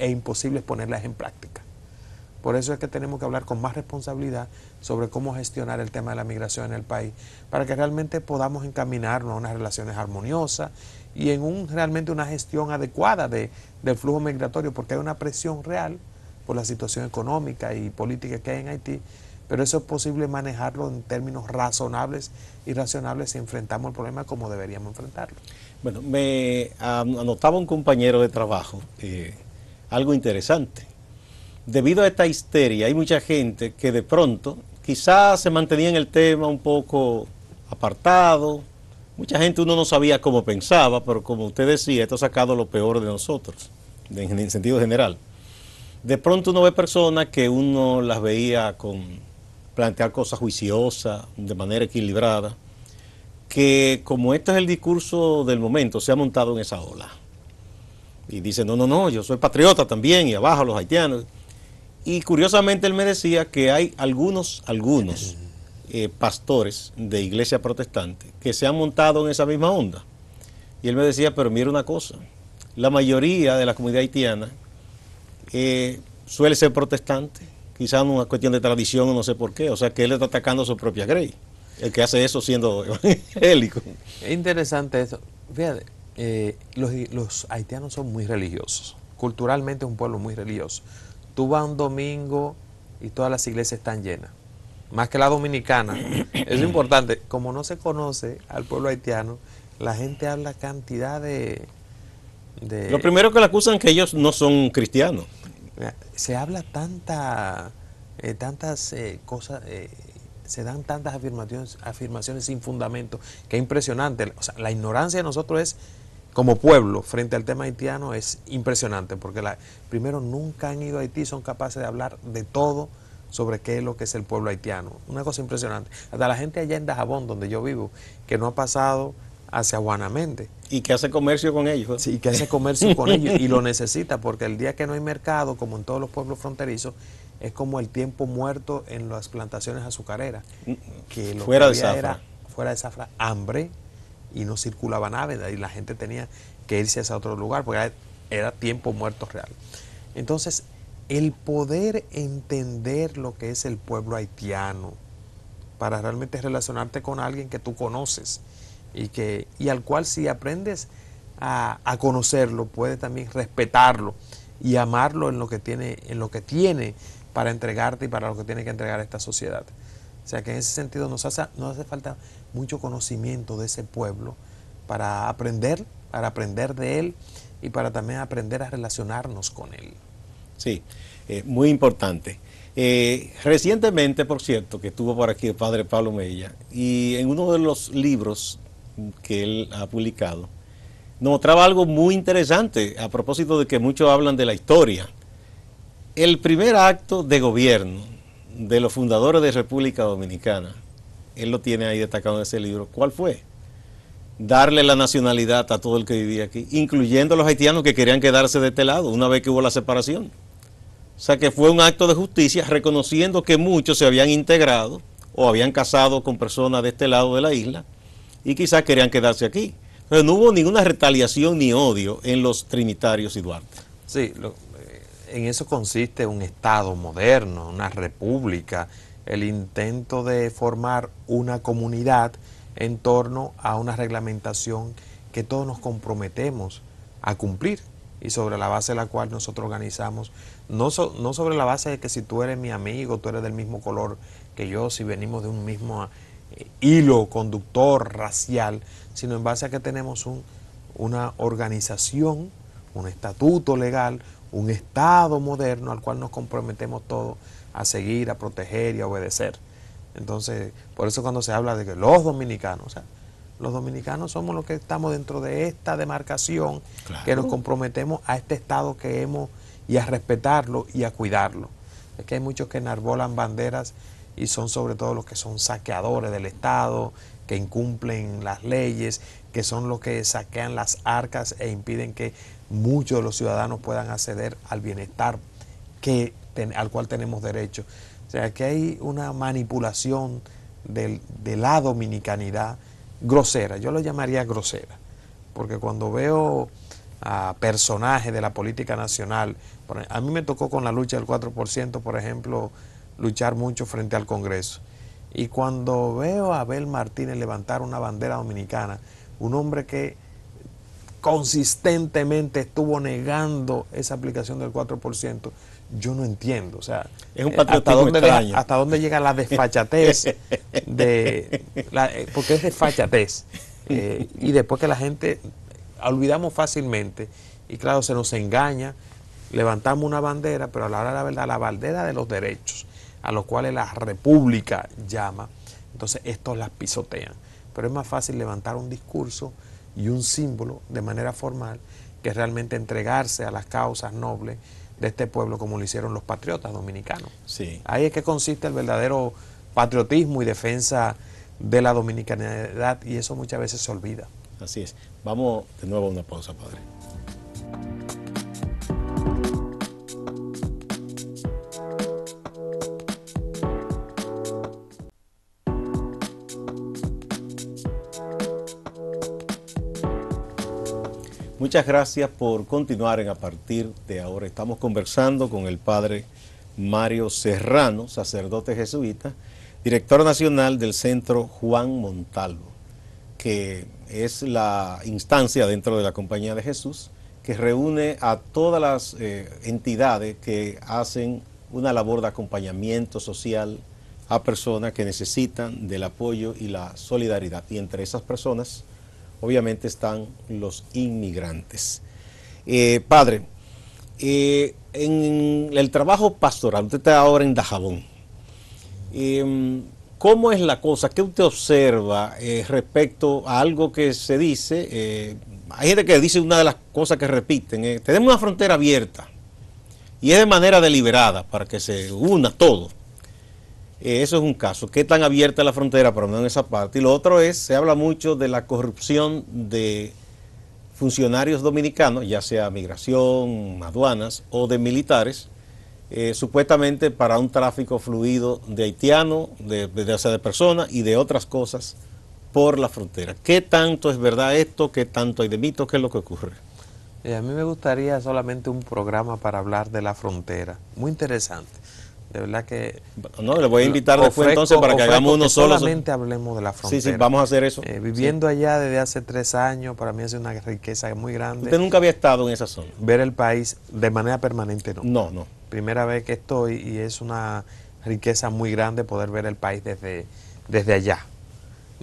imposibles ponerlas en práctica. Por eso es que tenemos que hablar con más responsabilidad sobre cómo gestionar el tema de la migración en el país, para que realmente podamos encaminarnos a unas relaciones armoniosas y en realmente una gestión adecuada del flujo migratorio, porque hay una presión real por la situación económica y política que hay en Haití, pero eso es posible manejarlo en términos razonables y racionables si enfrentamos el problema como deberíamos enfrentarlo. Bueno, me anotaba un compañero de trabajo algo interesante. Debido a esta histeria, hay mucha gente que de pronto quizás se mantenía en el tema un poco apartado. Mucha gente uno no sabía cómo pensaba, pero como usted decía, esto ha sacado lo peor de nosotros, en sentido general. De pronto uno ve personas que uno las veía plantear cosas juiciosas, de manera equilibrada, que como este es el discurso del momento, se ha montado en esa ola. Y dice, no, yo soy patriota también, y abajo los haitianos. Y curiosamente él me decía que hay algunos pastores de iglesia protestante que se han montado en esa misma onda. Y él me decía, pero mira una cosa, la mayoría de la comunidad haitiana suele ser protestante, quizás una cuestión de tradición o no sé por qué, o sea que él está atacando a su propia grey, el que hace eso siendo evangélico. Es interesante eso. Fíjate, los haitianos son muy religiosos, culturalmente es un pueblo muy religioso. Tú vas un domingo y todas las iglesias están llenas, más que la dominicana. Es importante, como no se conoce al pueblo haitiano, la gente habla cantidad de... Lo primero que le acusan es que ellos no son cristianos. Se habla tantas cosas, se dan tantas afirmaciones sin fundamento, que es impresionante. O sea, la ignorancia de nosotros es, como pueblo, frente al tema haitiano, es impresionante, porque primero nunca han ido a Haití, son capaces de hablar de todo sobre qué es lo que es el pueblo haitiano. Una cosa impresionante. Hasta la gente allá en Dajabón, donde yo vivo, que no ha pasado hacia Guanamende. Y que hace comercio con ellos. Sí, que hace comercio con ellos y lo necesita, porque el día que no hay mercado, como en todos los pueblos fronterizos, es como el tiempo muerto en las plantaciones azucareras. Que lo fuera que de zafra. era, fuera de zafra, hambre, y no circulaba nada, y la gente tenía que irse a ese otro lugar, porque era tiempo muerto real. Entonces, el poder entender lo que es el pueblo haitiano, para realmente relacionarte con alguien que tú conoces, y al cual si aprendes a conocerlo, puedes también respetarlo y amarlo en lo que tiene para entregarte y para lo que tiene que entregar a esta sociedad. O sea que en ese sentido nos hace falta mucho conocimiento de ese pueblo para aprender de él y para también aprender a relacionarnos con él. Sí, muy importante. Recientemente, por cierto, que estuvo por aquí el padre Pablo Mella, y en uno de los libros que él ha publicado, nos mostraba algo muy interesante a propósito de que muchos hablan de la historia. El primer acto de gobierno de los fundadores de República Dominicana, él lo tiene ahí destacado en ese libro, ¿cuál fue? Darle la nacionalidad a todo el que vivía aquí, incluyendo a los haitianos que querían quedarse de este lado una vez que hubo la separación. O sea que fue un acto de justicia reconociendo que muchos se habían integrado o habían casado con personas de este lado de la isla y quizás querían quedarse aquí. Pero no hubo ninguna retaliación ni odio en los trinitarios y Duarte. Sí, en eso consiste un Estado moderno, una república, el intento de formar una comunidad en torno a una reglamentación que todos nos comprometemos a cumplir y sobre la base de la cual nosotros organizamos, no sobre la base de que si tú eres mi amigo, tú eres del mismo color que yo, si venimos de un mismo hilo conductor racial, sino en base a que tenemos una organización, un estatuto legal, un Estado moderno al cual nos comprometemos todos a seguir, a proteger y a obedecer. Entonces, por eso cuando se habla de que los dominicanos, o sea, los dominicanos somos los que estamos dentro de esta demarcación, claro, que nos comprometemos a este Estado que hemos y a respetarlo y a cuidarlo. Es que hay muchos que enarbolan banderas y son sobre todo los que son saqueadores del Estado, que incumplen las leyes, que son los que saquean las arcas e impiden que muchos de los ciudadanos puedan acceder al bienestar al cual tenemos derecho. O sea, que hay una manipulación de la dominicanidad grosera, yo lo llamaría grosera, porque cuando veo a personajes de la política nacional. A mí me tocó con la lucha del 4%, por ejemplo, luchar mucho frente al Congreso. Y cuando veo a Abel Martínez levantar una bandera dominicana, un hombre que consistentemente estuvo negando esa aplicación del 4%, yo no entiendo. O sea, es un patriotismo extraño. ¿Hasta dónde llega la desfachatez? Porque es desfachatez. Y después que la gente olvidamos fácilmente, y claro, se nos engaña, levantamos una bandera, pero a la hora de la verdad, la bandera de los derechos, a los cuales la República llama, entonces estos las pisotean. Pero es más fácil levantar un discurso y un símbolo de manera formal que realmente entregarse a las causas nobles de este pueblo, como lo hicieron los patriotas dominicanos. Sí. Ahí es que consiste el verdadero patriotismo y defensa de la dominicanidad, y eso muchas veces se olvida. Así es. Vamos de nuevo a una pausa, padre. Muchas gracias por continuar en A Partir de Ahora. Estamos conversando con el padre Mario Serrano, sacerdote jesuita, director nacional del Centro Juan Montalvo, que es la instancia dentro de la Compañía de Jesús que reúne a todas las entidades que hacen una labor de acompañamiento social a personas que necesitan del apoyo y la solidaridad. Y entre esas personas, obviamente, están los inmigrantes. Padre, en el trabajo pastoral, usted está ahora en Dajabón. ¿Cómo es la cosa? ¿Qué usted observa respecto a algo que se dice? Hay gente que dice una de las cosas que repiten, tenemos una frontera abierta y es de manera deliberada para que se una todo. Eso es un caso. ¿Qué tan abierta es la frontera? Pero no en esa parte. Y lo otro es, se habla mucho de la corrupción de funcionarios dominicanos, ya sea migración, aduanas o de militares, supuestamente para un tráfico fluido de haitianos, de personas y de otras cosas por la frontera. ¿Qué tanto es verdad esto? ¿Qué tanto hay de mito? ¿Qué es lo que ocurre? A mí me gustaría solamente un programa para hablar de la frontera. Muy interesante. De verdad que... No, le voy a invitar después entonces para que hagamos uno solo. Solamente hablemos de la frontera. Sí, vamos a hacer eso. Viviendo allá desde hace 3 años, para mí es una riqueza muy grande. ¿Usted nunca había estado en esa zona? Ver el país de manera permanente, no. No. Primera vez que estoy, y es una riqueza muy grande poder ver el país desde allá,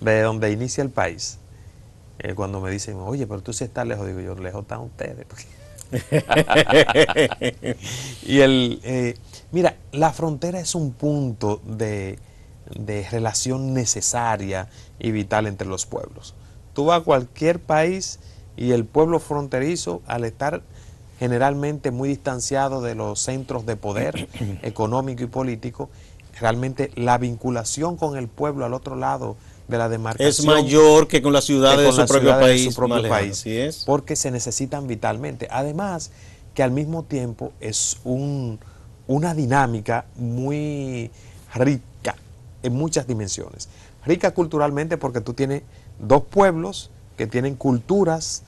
de donde inicia el país. Cuando me dicen, oye, pero tú sí estás lejos, digo yo, lejos están ustedes. Y mira, la frontera es un punto de relación necesaria y vital entre los pueblos. Tú vas a cualquier país y el pueblo fronterizo, al estar generalmente muy distanciado de los centros de poder económico y político, realmente la vinculación con el pueblo al otro lado de la demarcación es mayor que con las ciudades de su propio país. ¿Sí es? Porque se necesitan vitalmente. Además, que al mismo tiempo es una dinámica muy rica en muchas dimensiones. Rica culturalmente porque tú tienes 2 pueblos que tienen culturas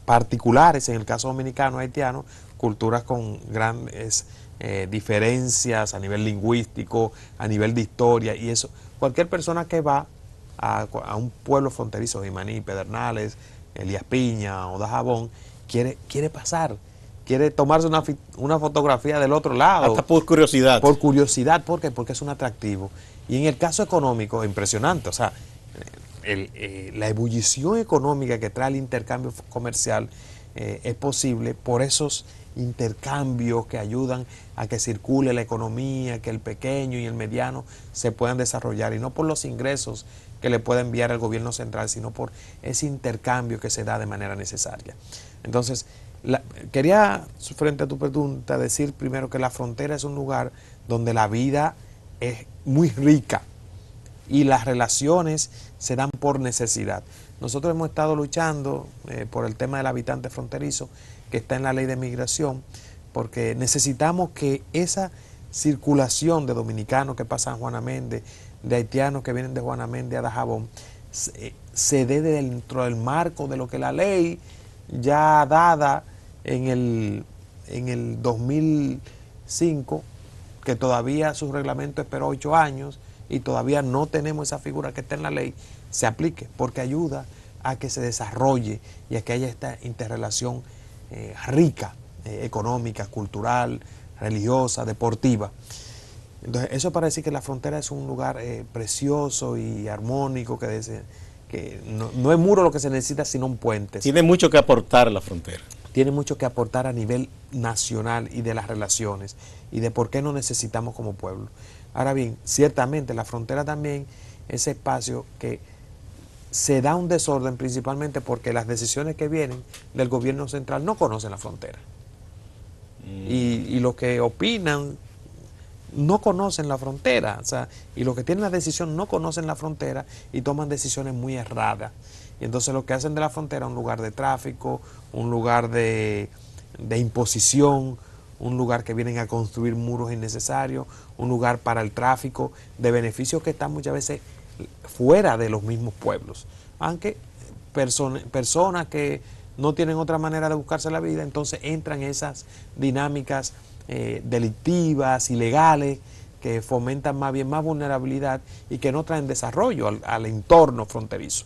particulares, en el caso dominicano, haitiano, culturas con grandes diferencias a nivel lingüístico, a nivel de historia, y eso. Cualquier persona que va a un pueblo fronterizo, Jimaní, Pedernales, Elías Piña o Dajabón, quiere pasar, quiere tomarse una fotografía del otro lado. Hasta por curiosidad. Por curiosidad, ¿por qué? Porque es un atractivo. Y en el caso económico, impresionante, o sea, la ebullición económica que trae el intercambio comercial es posible por esos intercambios que ayudan a que circule la economía, que el pequeño y el mediano se puedan desarrollar, y no por los ingresos que le pueda enviar el gobierno central, sino por ese intercambio que se da de manera necesaria. Entonces, quería, frente a tu pregunta, decir primero que la frontera es un lugar donde la vida es muy rica y las relaciones se dan por necesidad. Nosotros hemos estado luchando por el tema del habitante fronterizo, que está en la ley de migración, porque necesitamos que esa circulación de dominicanos que pasan a Juana Méndez, de haitianos que vienen de Juana Méndez a Dajabón, se dé dentro del marco de lo que la ley ya dada en el 2005, que todavía su reglamento esperó 8 años y todavía no tenemos esa figura que está en la ley, se aplique, porque ayuda a que se desarrolle y a que haya esta interrelación rica, económica, cultural, religiosa, deportiva. Entonces, eso para decir que la frontera es un lugar precioso y armónico, que no es muro lo que se necesita, sino un puente. Tiene mucho que aportar la frontera. Tiene mucho que aportar a nivel nacional y de las relaciones y de por qué nos necesitamos como pueblo. Ahora bien, ciertamente la frontera también es espacio que se da un desorden principalmente porque las decisiones que vienen del gobierno central no conocen la frontera. Y los que opinan no conocen la frontera, o sea, y los que tienen la decisión no conocen la frontera y toman decisiones muy erradas. Y entonces lo que hacen de la frontera un lugar de tráfico, un lugar de imposición, un lugar que vienen a construir muros innecesarios, un lugar para el tráfico, de beneficios que están muchas veces fuera de los mismos pueblos. Aunque personas que no tienen otra manera de buscarse la vida, entonces entran esas dinámicas delictivas, ilegales, que fomentan más bien más vulnerabilidad y que no traen desarrollo al entorno fronterizo.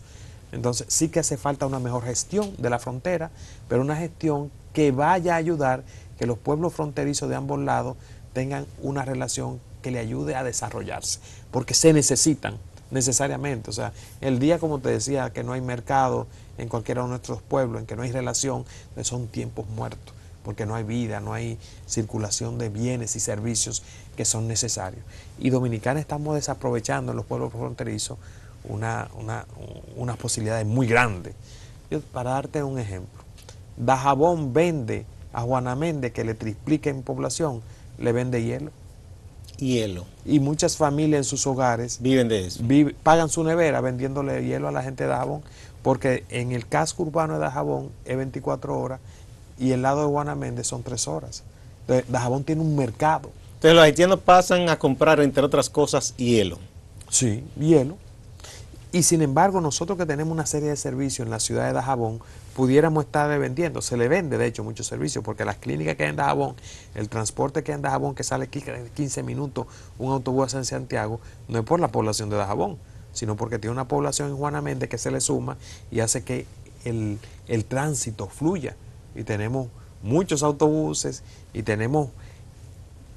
Entonces sí que hace falta una mejor gestión de la frontera, pero una gestión que vaya a ayudar que los pueblos fronterizos de ambos lados tengan una relación que le ayude a desarrollarse, porque se necesitan necesariamente. O sea, el día, como te decía, que no hay mercado en cualquiera de nuestros pueblos, en que no hay relación, son tiempos muertos, porque no hay vida, no hay circulación de bienes y servicios que son necesarios. Y Dominicana estamos desaprovechando en los pueblos fronterizos unas posibilidades muy grandes. Para darte un ejemplo, Dajabón vende a Juana Méndez, que le triplica en población, le vende hielo. Hielo. Y muchas familias en sus hogares viven de eso. Pagan su nevera vendiéndole hielo a la gente de Dajabón, porque en el casco urbano de Dajabón es 24 horas y el lado de Juana Méndez son 3 horas. Entonces, Dajabón tiene un mercado. Entonces los haitianos pasan a comprar, entre otras cosas, hielo. Sí, hielo. Y sin embargo, nosotros que tenemos una serie de servicios en la ciudad de Dajabón, pudiéramos estar vendiendo. Se le vende, de hecho, muchos servicios, porque las clínicas que hay en Dajabón, el transporte que hay en Dajabón, que sale 15 minutos, un autobús en Santiago, no es por la población de Dajabón, sino porque tiene una población en Juana Méndez que se le suma y hace que el tránsito fluya. Y tenemos muchos autobuses y tenemos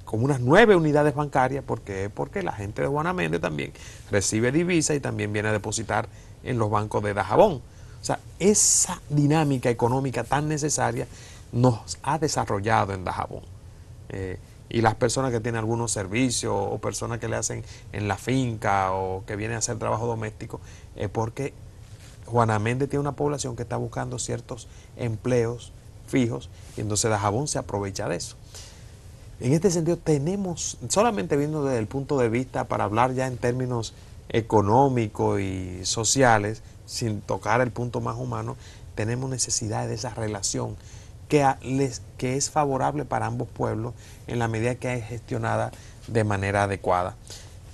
como unas 9 unidades bancarias, porque la gente de Juana Méndez también recibe divisa y también viene a depositar en los bancos de Dajabón. O sea, esa dinámica económica tan necesaria nos ha desarrollado en Dajabón. Y las personas que tienen algunos servicios o personas que le hacen en la finca o que vienen a hacer trabajo doméstico, es porque Juana Méndez tiene una población que está buscando ciertos empleos fijos y entonces Dajabón se aprovecha de eso. En este sentido tenemos, solamente viendo desde el punto de vista para hablar ya en términos económicos y sociales, sin tocar el punto más humano, tenemos necesidad de esa relación que es favorable para ambos pueblos en la medida que es gestionada de manera adecuada.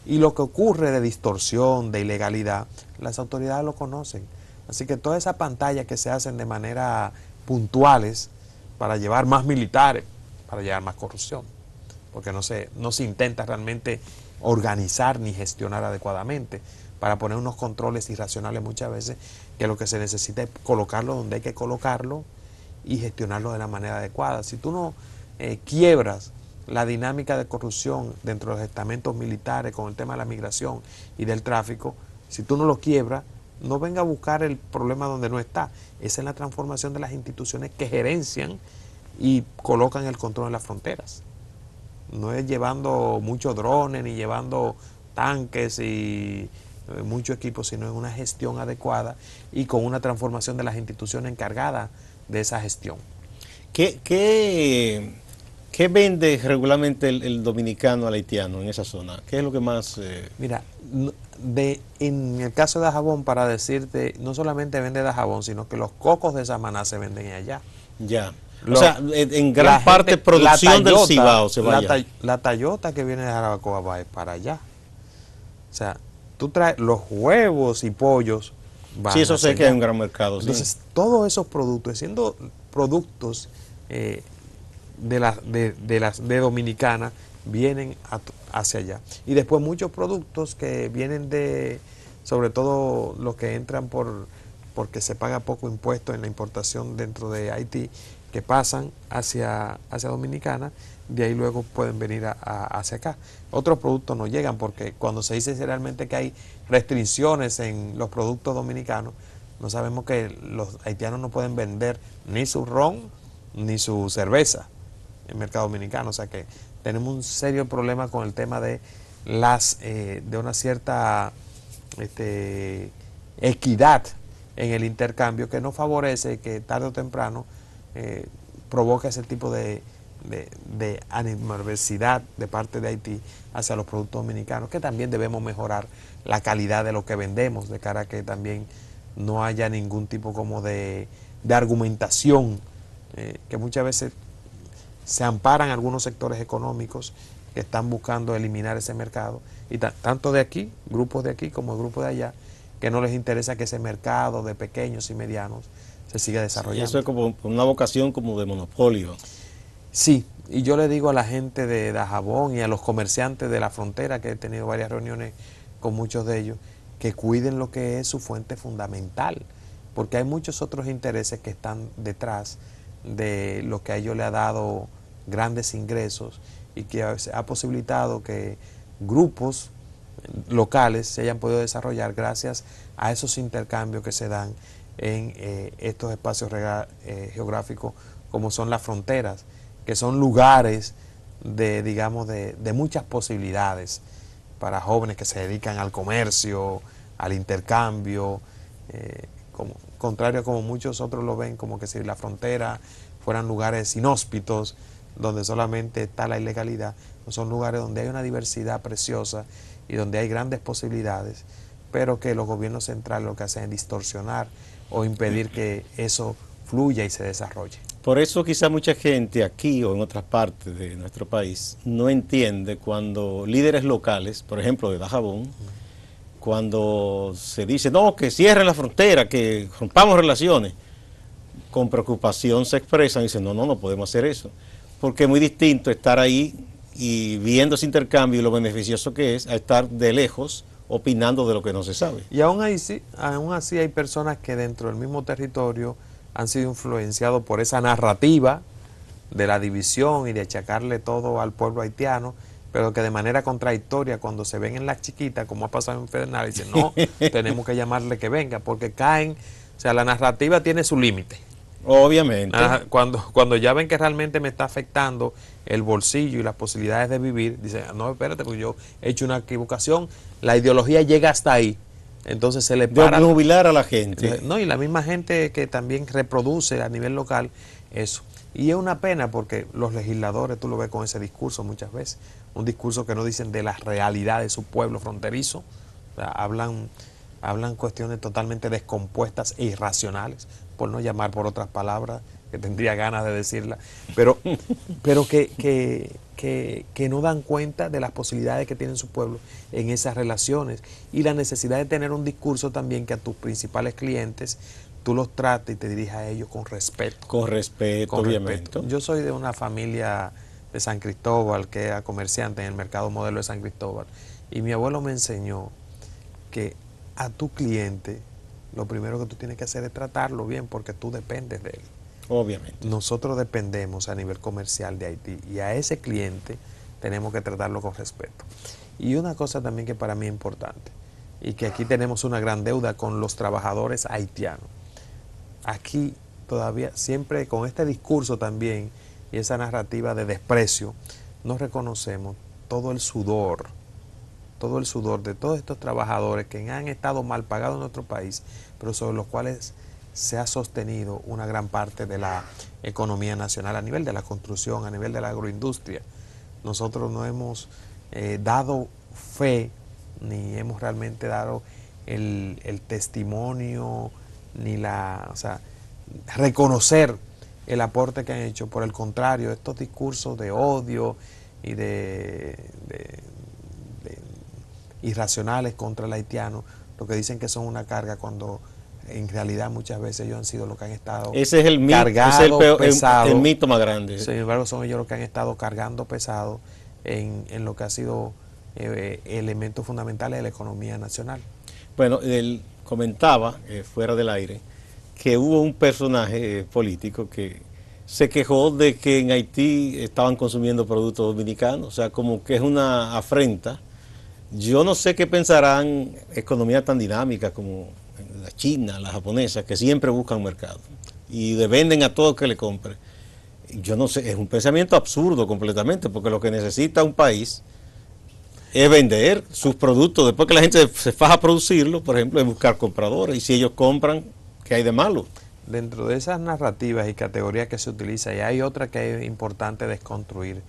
Y lo que ocurre de distorsión, de ilegalidad, las autoridades lo conocen. Así que toda esa pantalla que se hacen de manera puntuales para llevar más militares, para llevar más corrupción, porque no se intenta realmente organizar ni gestionar adecuadamente, para poner unos controles irracionales muchas veces, que lo que se necesita es colocarlo donde hay que colocarlo y gestionarlo de la manera adecuada. Si tú no quiebras la dinámica de corrupción dentro de los estamentos militares con el tema de la migración y del tráfico, si tú no lo quiebras, no venga a buscar el problema donde no está. Esa es la transformación de las instituciones que gerencian y colocan el control en las fronteras. No es llevando muchos drones ni llevando tanques y mucho equipo, sino en una gestión adecuada y con una transformación de las instituciones encargadas de esa gestión. ¿Qué vende regularmente el dominicano al haitiano en esa zona? ¿Qué es lo que más...? Mira, en el caso de Dajabón, para decirte, no solamente vende Dajabón, sino que los cocos de Samaná se venden allá. Ya. O sea, en gran parte producción del Cibao se va allá. La Toyota que viene de Jarabacoa va para allá. O sea, tú traes los huevos y pollos Sí, eso sé hacia que hay allá. un gran mercado. Entonces, Sí. todos esos productos, siendo productos de Dominicana, vienen hacia allá. Y después muchos productos que vienen sobre todo los que entran porque se paga poco impuesto en la importación dentro de Haití, que pasan hacia Dominicana, de ahí luego pueden venir hacia acá. Otros productos no llegan porque cuando se dice realmente que hay restricciones en los productos dominicanos, no sabemos que los haitianos no pueden vender ni su ron ni su cerveza en el mercado dominicano. O sea que tenemos un serio problema con el tema de de una cierta equidad en el intercambio que no favorece que tarde o temprano provoca ese tipo de adversidad de parte de Haití hacia los productos dominicanos, que también debemos mejorar la calidad de lo que vendemos, de cara a que también no haya ningún tipo como de argumentación, que muchas veces se amparan algunos sectores económicos que están buscando eliminar ese mercado, y tanto de aquí, grupos de aquí como grupos de allá, que no les interesa que ese mercado de pequeños y medianos se siga desarrollando. Sí, eso es como una vocación como de monopolio. Sí, y yo le digo a la gente de Dajabón y a los comerciantes de la frontera, que he tenido varias reuniones con muchos de ellos, que cuiden lo que es su fuente fundamental, porque hay muchos otros intereses que están detrás de lo que a ellos le ha dado grandes ingresos y que ha posibilitado que grupos locales se hayan podido desarrollar gracias a esos intercambios que se dan en estos espacios geográficos como son las fronteras, que son lugares digamos, de muchas posibilidades para jóvenes que se dedican al comercio, al intercambio, contrario a como muchos otros lo ven, como que si la frontera fueran lugares inhóspitos, donde solamente está la ilegalidad. Son lugares donde hay una diversidad preciosa y donde hay grandes posibilidades, pero que los gobiernos centrales lo que hacen es distorsionar o impedir que eso fluya y se desarrolle. Por eso quizá mucha gente aquí o en otras partes de nuestro país no entiende cuando líderes locales, por ejemplo de Dajabón, cuando se dice, no, que cierren la frontera, que rompamos relaciones, con preocupación se expresan y dicen, no podemos hacer eso, porque es muy distinto estar ahí y viendo ese intercambio y lo beneficioso que es a estar de lejos opinando de lo que no se sabe. Y aún así hay personas que dentro del mismo territorio han sido influenciados por esa narrativa de la división y de achacarle todo al pueblo haitiano, pero que de manera contradictoria cuando se ven en las chiquitas, como ha pasado en Federal, dicen, no, tenemos que llamarle que venga, porque caen, o sea, la narrativa tiene su límite. Obviamente. Cuando ya ven que realmente me está afectando el bolsillo y las posibilidades de vivir, dicen, no, espérate, porque yo he hecho una equivocación, la ideología llega hasta ahí. Entonces se le para. De obnubilar a la gente. No, y la misma gente que también reproduce a nivel local eso. Y es una pena porque los legisladores, tú lo ves con ese discurso muchas veces, un discurso que no dicen de la realidad de su pueblo fronterizo, o sea, hablan cuestiones totalmente descompuestas e irracionales, por no llamar por otras palabras, que tendría ganas de decirla, pero que no dan cuenta de las posibilidades que tiene su pueblo en esas relaciones y la necesidad de tener un discurso también que a tus principales clientes tú los trates y te dirijas a ellos con respeto. Con respeto, obviamente. Respeto. Yo soy de una familia de San Cristóbal que era comerciante en el mercado modelo de San Cristóbal y mi abuelo me enseñó que a tu cliente lo primero que tú tienes que hacer es tratarlo bien porque tú dependes de él. Obviamente. Nosotros dependemos a nivel comercial de Haití y a ese cliente tenemos que tratarlo con respeto. Y una cosa también que para mí es importante y que aquí tenemos una gran deuda con los trabajadores haitianos. Aquí todavía siempre con este discurso también y esa narrativa de desprecio no reconocemos todo el sudor de todos estos trabajadores que han estado mal pagados en nuestro país, pero sobre los cuales se ha sostenido una gran parte de la economía nacional a nivel de la construcción, a nivel de la agroindustria. Nosotros no hemos dado fe, ni hemos realmente dado el testimonio, ni reconocer el aporte que han hecho. Por el contrario, estos discursos de odio y irracionales contra el haitiano, lo que dicen que son una carga cuando en realidad muchas veces ellos han sido los que han estado Ese es el mito, cargando pesado. el mito más grande. Sin embargo, son ellos los que han estado cargando pesado en lo que ha sido elementos fundamentales de la economía nacional. Bueno, él comentaba, fuera del aire, que hubo un personaje político que se quejó de que en Haití estaban consumiendo productos dominicanos, o sea, como que es una afrenta. Yo no sé qué pensarán economías tan dinámicas como la China, la japonesa, que siempre buscan mercado y le venden a todo que le compre. Yo no sé, es un pensamiento absurdo completamente, porque lo que necesita un país es vender sus productos. Después que la gente se faja a producirlo, por ejemplo, es buscar compradores, y si ellos compran, ¿qué hay de malo? Dentro de esas narrativas y categorías que se utilizan, y hay otra que es importante desconstruir,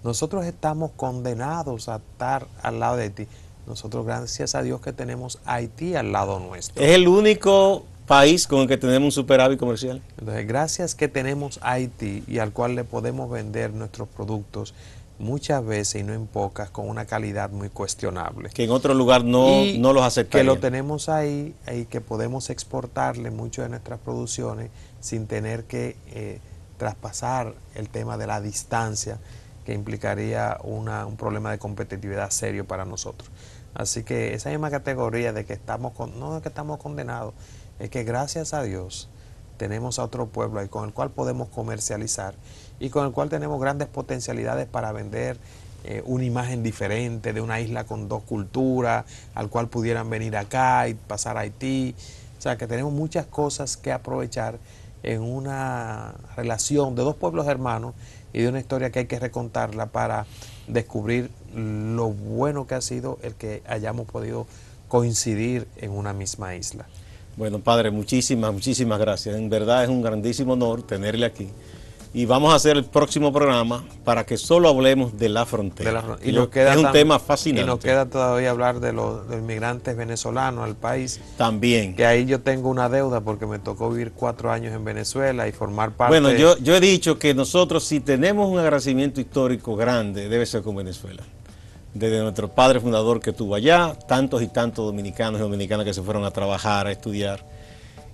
nosotros estamos condenados a estar al lado de Haití. Nosotros, gracias a Dios, que tenemos Haití al lado nuestro. Es el único país con el que tenemos un superávit comercial. Entonces, gracias que tenemos Haití y al cual le podemos vender nuestros productos muchas veces y no en pocas, con una calidad muy cuestionable. Que en otro lugar no los aceptarían. Que lo tenemos ahí y que podemos exportarle mucho de nuestras producciones sin tener que traspasar el tema de la distancia, que implicaría un problema de competitividad serio para nosotros. Así que esa misma categoría de que no es que estamos condenados, es que gracias a Dios tenemos a otro pueblo ahí con el cual podemos comercializar y con el cual tenemos grandes potencialidades para vender una imagen diferente de una isla con dos culturas, al cual pudieran venir acá y pasar a Haití. O sea que tenemos muchas cosas que aprovechar en una relación de dos pueblos hermanos y de una historia que hay que recontarla para descubrir lo bueno que ha sido el que hayamos podido coincidir en una misma isla. Bueno, padre, muchísimas gracias. En verdad es un grandísimo honor tenerle aquí. Y vamos a hacer el próximo programa para que solo hablemos de la frontera. Y nos queda es un tema fascinante. Y nos queda todavía hablar de los inmigrantes venezolanos al país. También. Que ahí yo tengo una deuda porque me tocó vivir 4 años en Venezuela y formar parte... Bueno, yo he dicho que nosotros, si tenemos un agradecimiento histórico grande, debe ser con Venezuela. Desde nuestro padre fundador que estuvo allá, tantos y tantos dominicanos y dominicanas que se fueron a trabajar, a estudiar.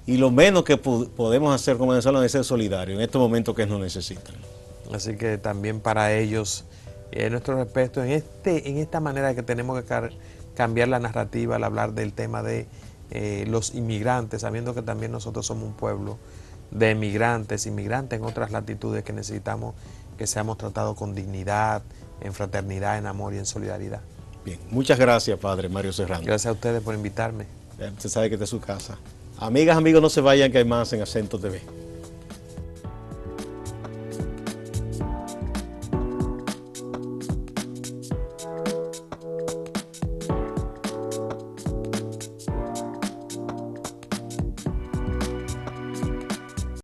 Y lo menos que podemos hacer como venezolanos es ser solidarios en estos momentos que nos necesitan. Así que también para ellos, nuestro respeto en esta manera que tenemos que cambiar la narrativa al hablar del tema de los inmigrantes, sabiendo que también nosotros somos un pueblo de inmigrantes en otras latitudes que necesitamos que seamos tratados con dignidad, en fraternidad, en amor y en solidaridad. Bien, muchas gracias, padre Mario Serrano. Gracias a ustedes por invitarme. Usted sabe que esta es su casa. Amigas, amigos, no se vayan, que hay más en Acento TV.